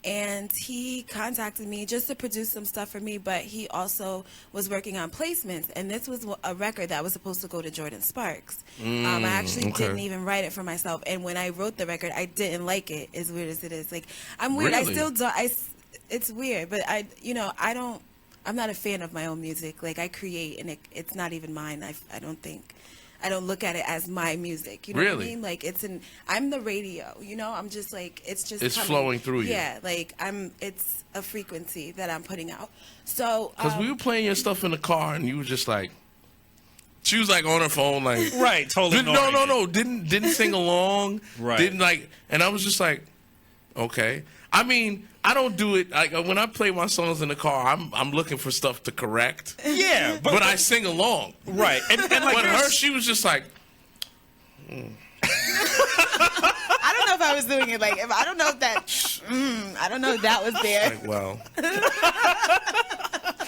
and he contacted me just to produce some stuff for me, but he also was working on placements, and this was a record that was supposed to go to Jordan Sparks. I actually didn't even write it for myself, and when I wrote the record, I didn't like it, as weird as it is. Like, I'm weird. Really? I still don't. It's weird, but I'm not a fan of my own music. Like, I create, and it's not even mine. I don't look at it as my music. You know what I mean? Like, I'm the radio, you know? I'm just like, it's flowing through you. Yeah, like, it's a frequency that I'm putting out. So, because we were playing your stuff in the car, and you were just like, she was like on her phone, like, right, totally. No, didn't sing along, right? Didn't like, and I was just like, okay. I mean, I don't do it. Like, when I play my songs in the car, I'm looking for stuff to correct. Yeah, but I sing along, right? And like, but her, she was just like. I don't know if I was doing it like. I don't know if that. I don't know if that was there. Like, well.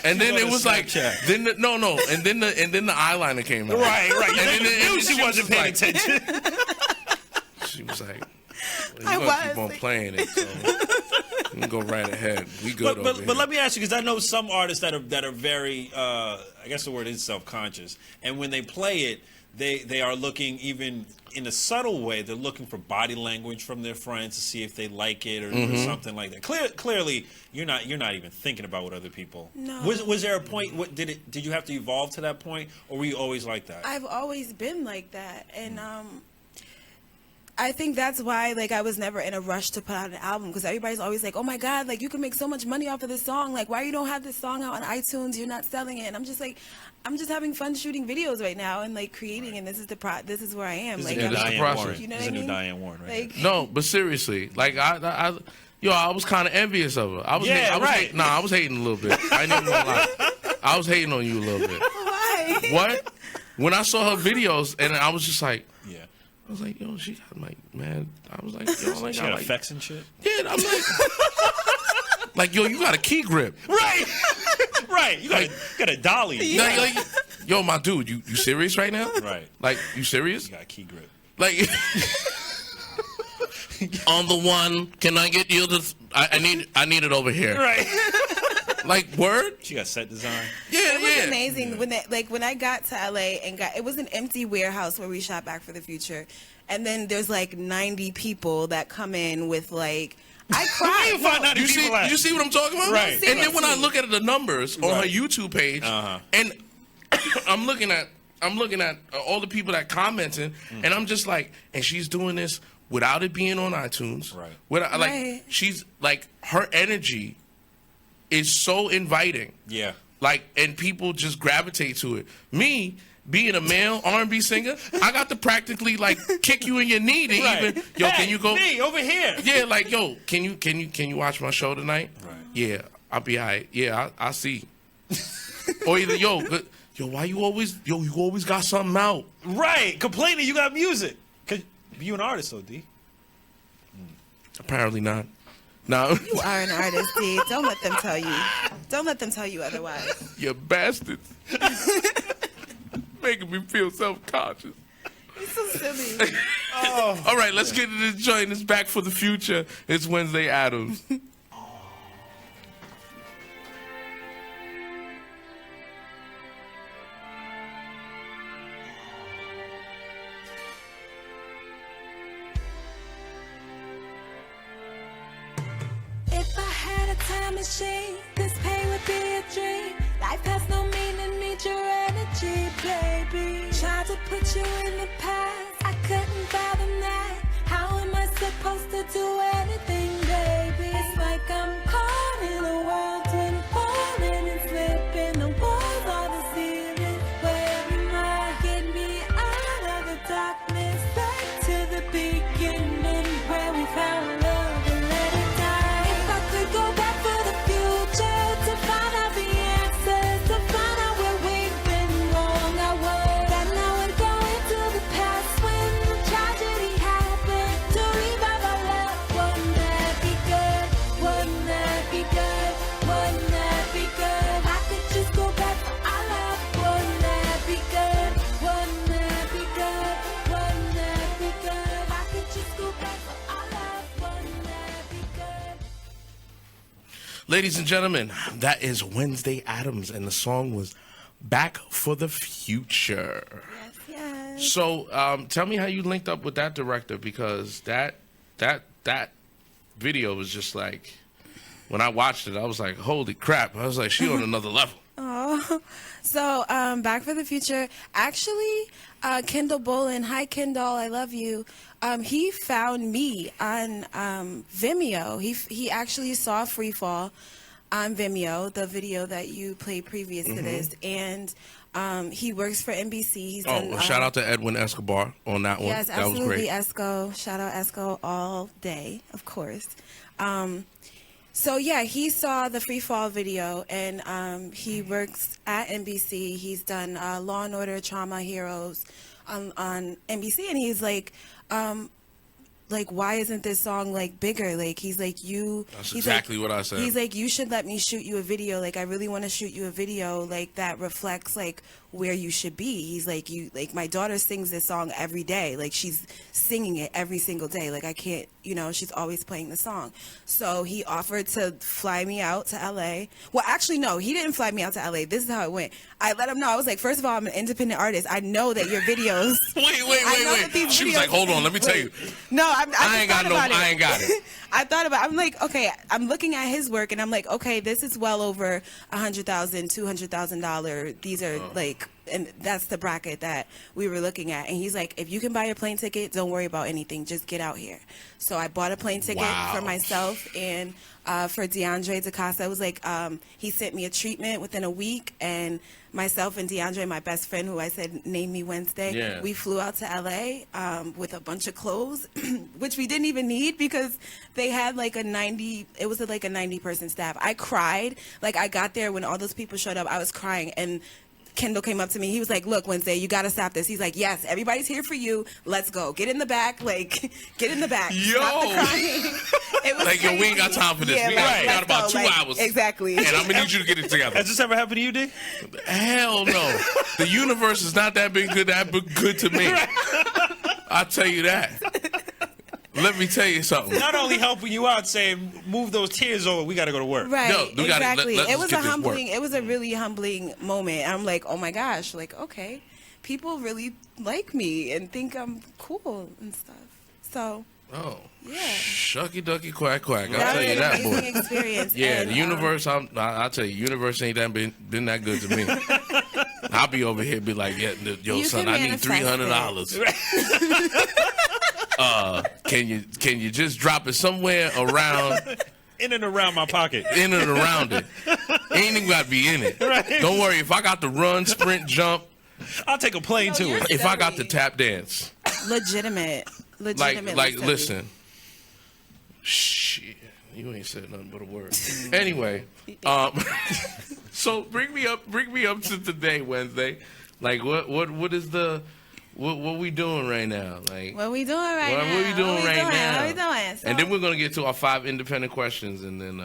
And then it was like, and then the eyeliner came out. Right. And then she wasn't paying attention. She was like, well, you're gonna keep on playing it, so you can go right ahead. We good but let me ask you, because I know some artists that are very, I guess the word is self-conscious, and when they play it, they are looking, even in a subtle way, they're looking for body language from their friends to see if they like it or something like that. Clearly, you're not even thinking about what other people. No. Was there a point? Did you have to evolve to that point, or were you always like that? I've always been like that, and I think that's why, like, I was never in a rush to put out an album, because everybody's always like, oh my God, like, you can make so much money off of this song. Like, why you don't have this song out on iTunes? You're not selling it. And I'm just like, I'm just having fun shooting videos right now and, like, creating, and this is where I am. This like, is the process. You know this what I is a mean? new Diane Warren, right? Like, No, but seriously, like I was kind of envious of her. I was hating a little bit. I ain't even gonna lie. I was hating on you a little bit. why? What? When I saw her videos, and I was just like, Yeah. I was like, yo, she got like, man. I was like, yo, like, She got effects and shit. Yeah, I'm like, yo, you got a key grip, Right. Right. You got a dolly. Yeah. like, yo, my dude, you serious right now? Right. Like, you serious? You got a key grip. Like, on the one, can I get you this? I need it over here. Right. Like, word? She got set design. Yeah, It was yeah. amazing when I got to LA and it was an empty warehouse where we shot Back for the Future, and then there's like 90 people that come in with like, I cried. Find You see what I'm talking about? Right. And then when I look at the numbers on her YouTube page, and I'm looking at all the people that commenting, and I'm just like, and she's doing this without it being on iTunes. Right. Without, like, she's like, her energy is so inviting. Yeah. Like, and people just gravitate to it. Me, being a male R&B singer, I got to practically like kick you in your knee to even, yo, hey, can you go? Me over here. Yeah, like, yo, can you watch my show tonight? Right. Yeah, I'll be all right. Yeah, I see. Or either, yo, why you always got something out? Right. Complaining you got music. Cause you an artist, though, D. Apparently not. No. You are an artist, D. Don't let them tell you. Don't let them tell you otherwise. You bastards. Making me feel self-conscious. It's so silly. All right, let's get into the joint. It's Back for the Future. It's Wednesday Addams. If I had a time machine, this pain would be a dream. Life has no meaning, need your energy, baby. Tried to put you in the past, I couldn't fathom that. How am I supposed to do anything, baby? It's like I'm caught in a world when falling and slipping. The walls are the ceiling. Where am I? Get me out of the darkness, back to the beginning where we found love. Go back for the future to find out the answers, to find out where we've been wrong. I would, and I would go into the past. Ladies and gentlemen, that is Wednesday Addams, and the song was Back for the Future. Yes, yes. So tell me how you linked up with that director, because that video was just like, when I watched it, I was like, holy crap. I was like, she on another level. Oh, so Back for the Future, actually, Kendall Bolin, hi Kendall, I love you. He found me on Vimeo. He actually saw Free Fall on Vimeo, the video that you played previous to this, and he works for NBC. He's done, shout out to Edwin Escobar on that one. Yes, that absolutely, was great. Esco. Shout out Esco all day, of course. So yeah, he saw the Free Fall video, and he works at NBC. He's done Law and Order, Trauma, Heroes on NBC, and he's like, why isn't this song like bigger? Like, he's like, That's exactly what I said. He's like, you should let me shoot you a video. Like, I really want to shoot you a video like that reflects like where you should be. He's like, my daughter sings this song every day. Like, she's singing it every single day. Like, I can't, she's always playing the song. So he offered to fly me out to LA. Well, actually, no, he didn't fly me out to LA. This is how it went. I let him know. I was like, first of all, I'm an independent artist. I know that your videos. wait. She was like, hold on, let me tell you. No, I ain't got it. I thought about it. I'm like, okay, I'm looking at his work and I'm like, okay, this is well over $100,000, $200,000. These are like, and that's the bracket that we were looking at. And he's like, if you can buy a plane ticket, don't worry about anything. Just get out here. So I bought a plane ticket for myself and for DeAndre DaCosta. It was like, he sent me a treatment within a week, and myself and DeAndre, my best friend, who I said named me Wednesday, we flew out to LA with a bunch of clothes, which we didn't even need because they had like a 90-person staff. I cried. Like, I got there when all those people showed up, I was crying, and Kendall came up to me. He was like, look, Wednesday, you got to stop this. He's like, yes, everybody's here for you. Let's go. Get in the back. Like, get in the back. Yo. Stop the crying. It was like, yo, we ain't got time for this. Yeah, we got about 2 hours. Exactly. And I'm going to need you to get it together. Has this ever happened to you, D? Hell no. The universe is not that good to me. I'll tell you that. Let me tell you something. Not only helping you out, saying move those tears over, we got to go to work. Right. No, exactly. It was a humbling. It was a really humbling moment. I'm like, oh my gosh, like, okay, people really like me and think I'm cool and stuff. So. Oh. Yeah. Shucky ducky quack quack. I'll That tell you that, was an boy. amazing experience. Yeah, and, the universe. I'll tell you, universe ain't been that good to me. I'll be over here, be like, yeah, yo, You son, can I need manifest $300. Can you just drop it somewhere around? In and around my pocket. In and around it. Ain't even got to be in it. Right. Don't worry. If I got to run, sprint, jump. I'll take a plane to it. If I got to tap dance. Legitimate. Like listen. Shit. You ain't said nothing but a word. Anyway, so bring me up to today, Wednesday. Like what is the what we doing right now? Like what we doing right now? What we doing right now? What we doing? So, and then we're gonna get to our 5 independent questions, and then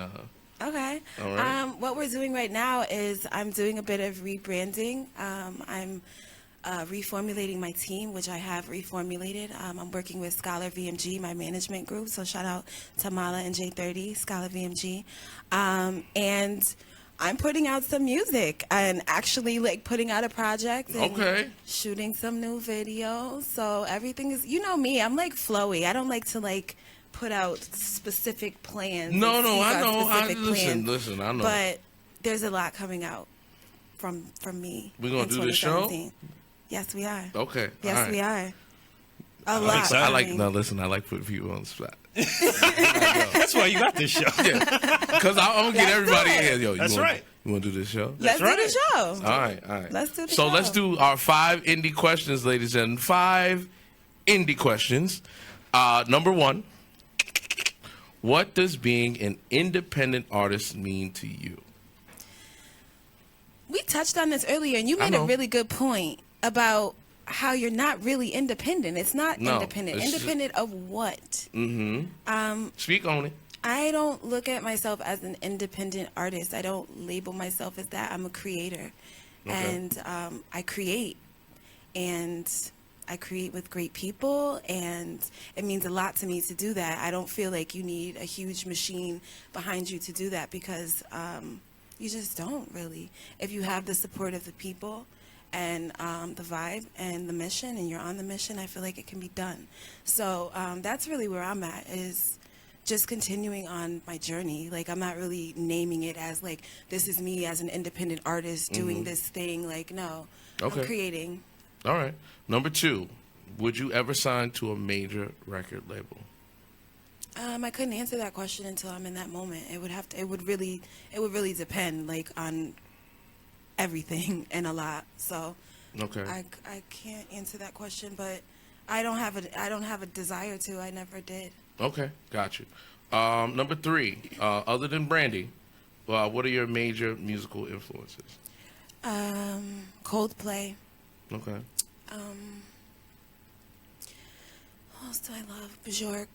okay. All right. What we're doing right now is I'm doing a bit of rebranding. I'm reformulating my team, which I have reformulated. I'm working with Scholar VMG, my management group. So shout out to Mala and J30, Scholar VMG. And I'm putting out some music and actually like putting out a project and shooting some new videos. So everything is, you know me, I'm like flowy. I don't like to like put out specific plans. No, I know. Listen, I know. But there's a lot coming out from me. We're going to do this show? Yes, we are. Okay. Yes, we are. A lot. lot. I like putting people on the spot. That's why you got this show. Yeah, because I'm gonna get everybody in here. Yo, That's right. You want to do this show? Let's do the show. All right. Let's do the show. So let's do our 5 indie questions, ladies and 5 indie questions. Number 1, what does being an independent artist mean to you? We touched on this earlier, and you made a really good point about how you're not really independent. It's not independent. Independent of what? Mm-hmm. Speak on it. I don't look at myself as an independent artist. I don't label myself as that. I'm a creator, and I create, and I create with great people, and it means a lot to me to do that. I don't feel like you need a huge machine behind you to do that, because you just don't really. If you have the support of the people and the vibe and the mission, and you're on the mission, I feel like it can be done. So that's really where I'm at, is just continuing on my journey. Like, I'm not really naming it as like, this is me as an independent artist doing this thing. Like, no, Okay. I'm creating. All right. Number 2, would you ever sign to a major record label? I couldn't answer that question until I'm in that moment. It would really depend, like, on everything and a lot. So Okay. I can't answer that question, but I don't have a desire to. I never did. Okay, got you. Number 3, other than Brandy, what are your major musical influences? Coldplay. Okay. What else do I love? Bjork.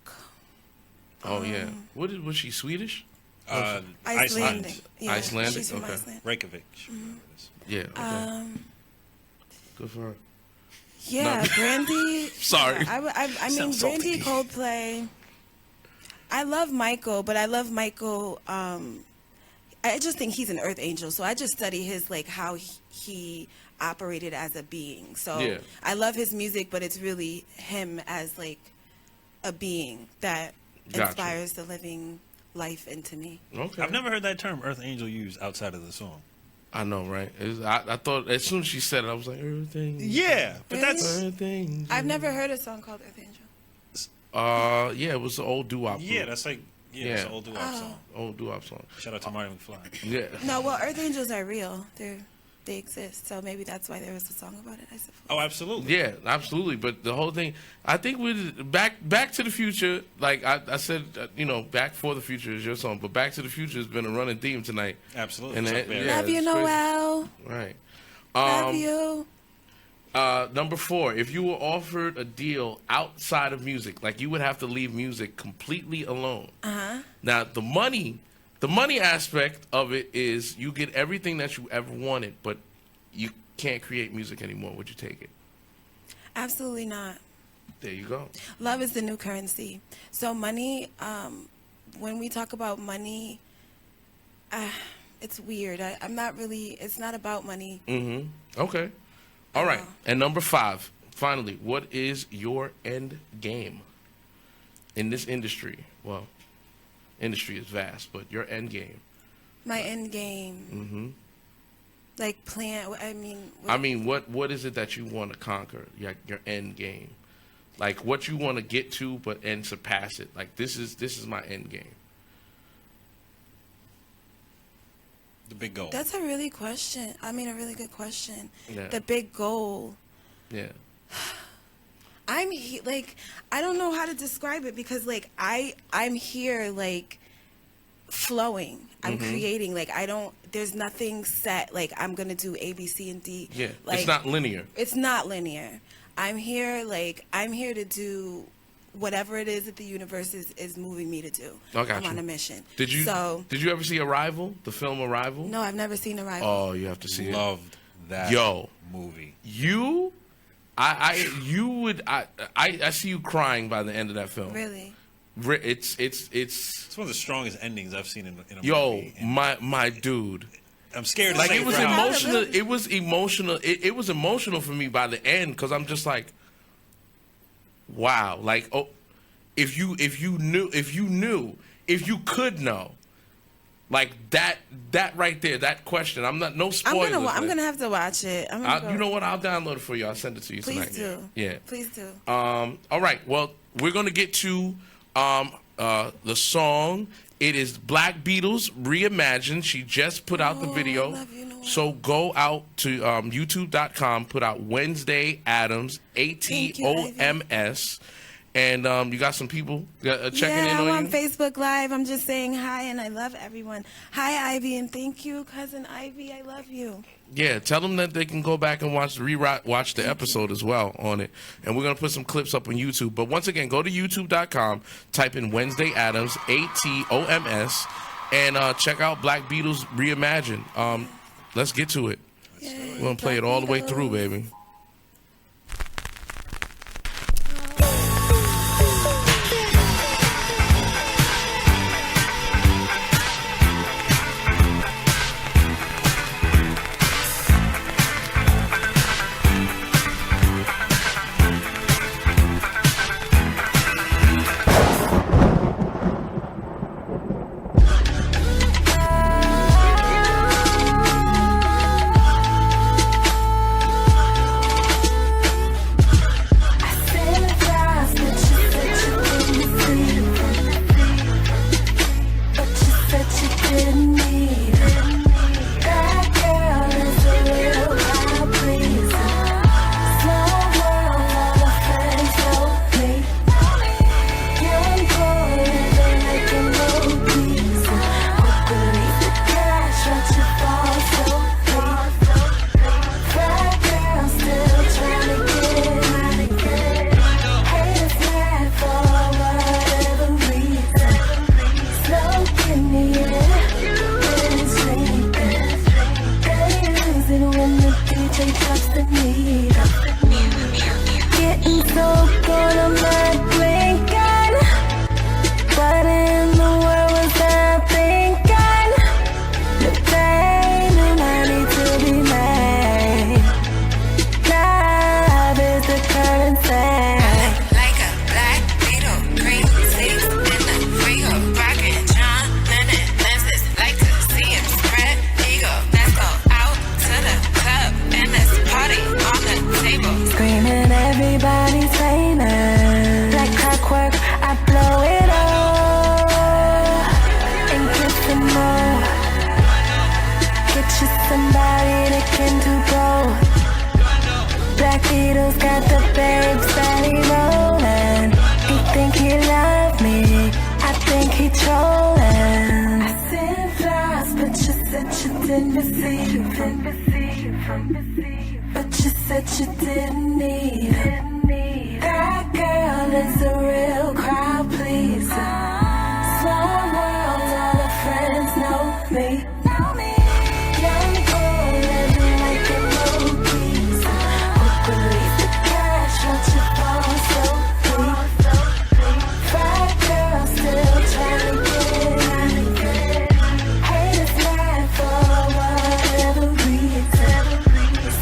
Oh yeah. Was she Swedish? Icelandic. Iceland. Yeah, Icelandic? she's from Okay. Iceland. Reykjavik. Yeah. Okay. Good for her. Yeah, Brandy. Sorry. I mean, Sounds Brandy, salty. Coldplay. I love Michael, but I love Michael. I just think he's an earth angel. So I just study his, like, how he operated as a being. So Yeah. I love his music, but it's really him as, like, a being that Gotcha. inspires the living life into me. Okay. I've never heard that term Earth Angel used outside of the song. I know, right? I thought as soon as she said it, I was like, everything. Yeah, but Really? that's Everything. I've never heard a song called Earth Angel. Yeah, it was an old doo-wop. yeah, group. that's like it's Yeah. an old doo-wop song. Old doo-wop song. Shout out to Marty McFly. Yeah. No, well, Earth Angels are real. They exist. So maybe that's why there was a song about it, I suppose. Oh, absolutely. Yeah, absolutely. But the whole thing, I think we Back to the Future. Like I said, Back for the Future is your song, but Back to the Future has been a running theme tonight. Absolutely. And Chuck that- Berry. yeah. Love you, it's crazy. Noel. Right. Love you. Number 4, if you were offered a deal outside of music, like you would have to leave music completely alone. Now the money aspect of it is you get everything that you ever wanted, but you can't create music anymore. Would you take it? Absolutely not. There you go. Love is the new currency. So money, when we talk about money, it's weird. I'm not really, it's not about money. Okay. All right. And number 5, finally, what is your end game in this industry? Well, industry is vast, but your end game. My end game. Like plan, I mean. I mean, what is it that you want to conquer? Your end game, like what you want to get to, and surpass it. Like this is my end game. The big goal. That's a really question. I mean, a really good question. Yeah. The big goal. Yeah. Like, I don't know how to describe it, because like I'm here, like, flowing. I'm creating. Like, there's nothing set. Like, I'm gonna do A, B, C, and D. Yeah. Like, It's not linear. It's not linear. I'm here to do whatever it is that the universe is moving me to do. I got I'm you. on a mission. Did you ever see Arrival? The film Arrival? No, I've never seen Arrival. Oh, you have to see it. Loved that movie. I see you crying by the end of that film. Really? It's It's one of the strongest endings I've seen in a movie. my dude. I'm scared to Like say it was proud. emotional. It was emotional. It was emotional for me by the end, because I'm just like, wow. Like, oh, if you could know, like that right there, that question. I'm not no spoilers. I'm gonna have to watch it. You know what? I'll download it for you. I'll send it to you tonight. Please do. Yeah. Please do. All right. Well, we're gonna get to the song. It is Black Beatles Reimagined. She just put out the video. I love you, Noel. So go out to youtube.com, put out Wednesday Adams, ATOMS. And you got some people checking in I'm on on you? Facebook Live. I'm just saying hi, and I love everyone. Hi, Ivy, and thank you, cousin Ivy. I love you. Yeah, tell them that they can go back and watch the episode as well on it. And we're going to put some clips up on YouTube. But once again, go to youtube.com, type in Wednesday Adams, ATOMS, and check out Black Beatles Reimagined. Let's get to it. Yay, We're going to play it Black all the way Beatles. through, baby. they can do both. Black Beatles got the babes steady rolling. He think he love me, I think he trolling. I sent flowers, but you said you didn't receive them. But you said you didn't need it. That girl is a real crowd pleaser. Small world, all her friends know me. Young girl living like a movies. Would believe the cash, watch it fall so deep. Fat girl still trying to get it. Haters mad for whatever reason.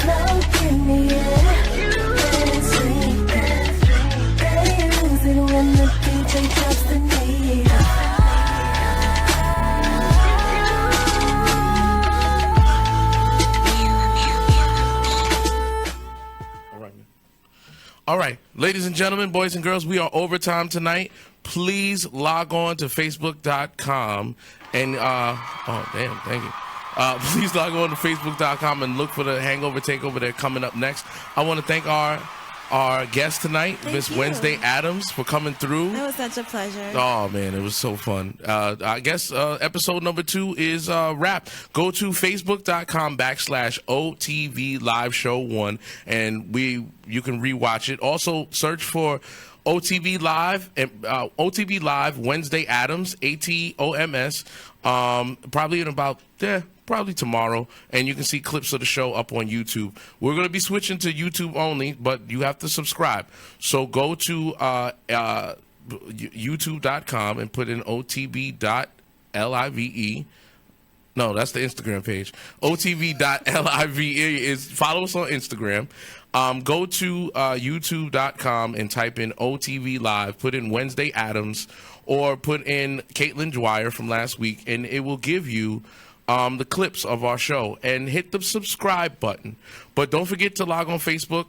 Smoking me and sleeping. They lose it when the DJ drops the needle. All right, ladies and gentlemen, boys and girls, we are overtime tonight. Please log on to Facebook.com and, thank you. Please log on to Facebook.com and look for the Hangover Takeover. They're coming up next. I want to thank our guest tonight, Miss Wednesday Adams, for coming through. It was such a pleasure. Oh, man, it was so fun. I guess episode number 2 is wrapped. Go to Facebook.com/OTV Live Show 1, and you can rewatch it. Also, search for OTV Live and OTV Live Wednesday Adams, ATOMS, probably in about probably tomorrow, and you can see clips of the show up on YouTube. We're going to be switching to YouTube only, but you have to subscribe. So go to youtube.com and put in OTB.live. No, that's the Instagram page. OTV.live is follow us on Instagram. Go to youtube.com and type in OTV Live, put in Wednesday Adams, or put in Caitlin Dwyer from last week, and it will give you the clips of our show, and hit the subscribe button. But don't forget to log on Facebook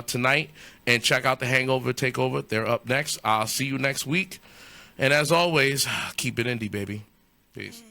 tonight and check out the Hangover Takeover. They're up next. I'll see you next week. And as always, keep it indie, baby. Peace.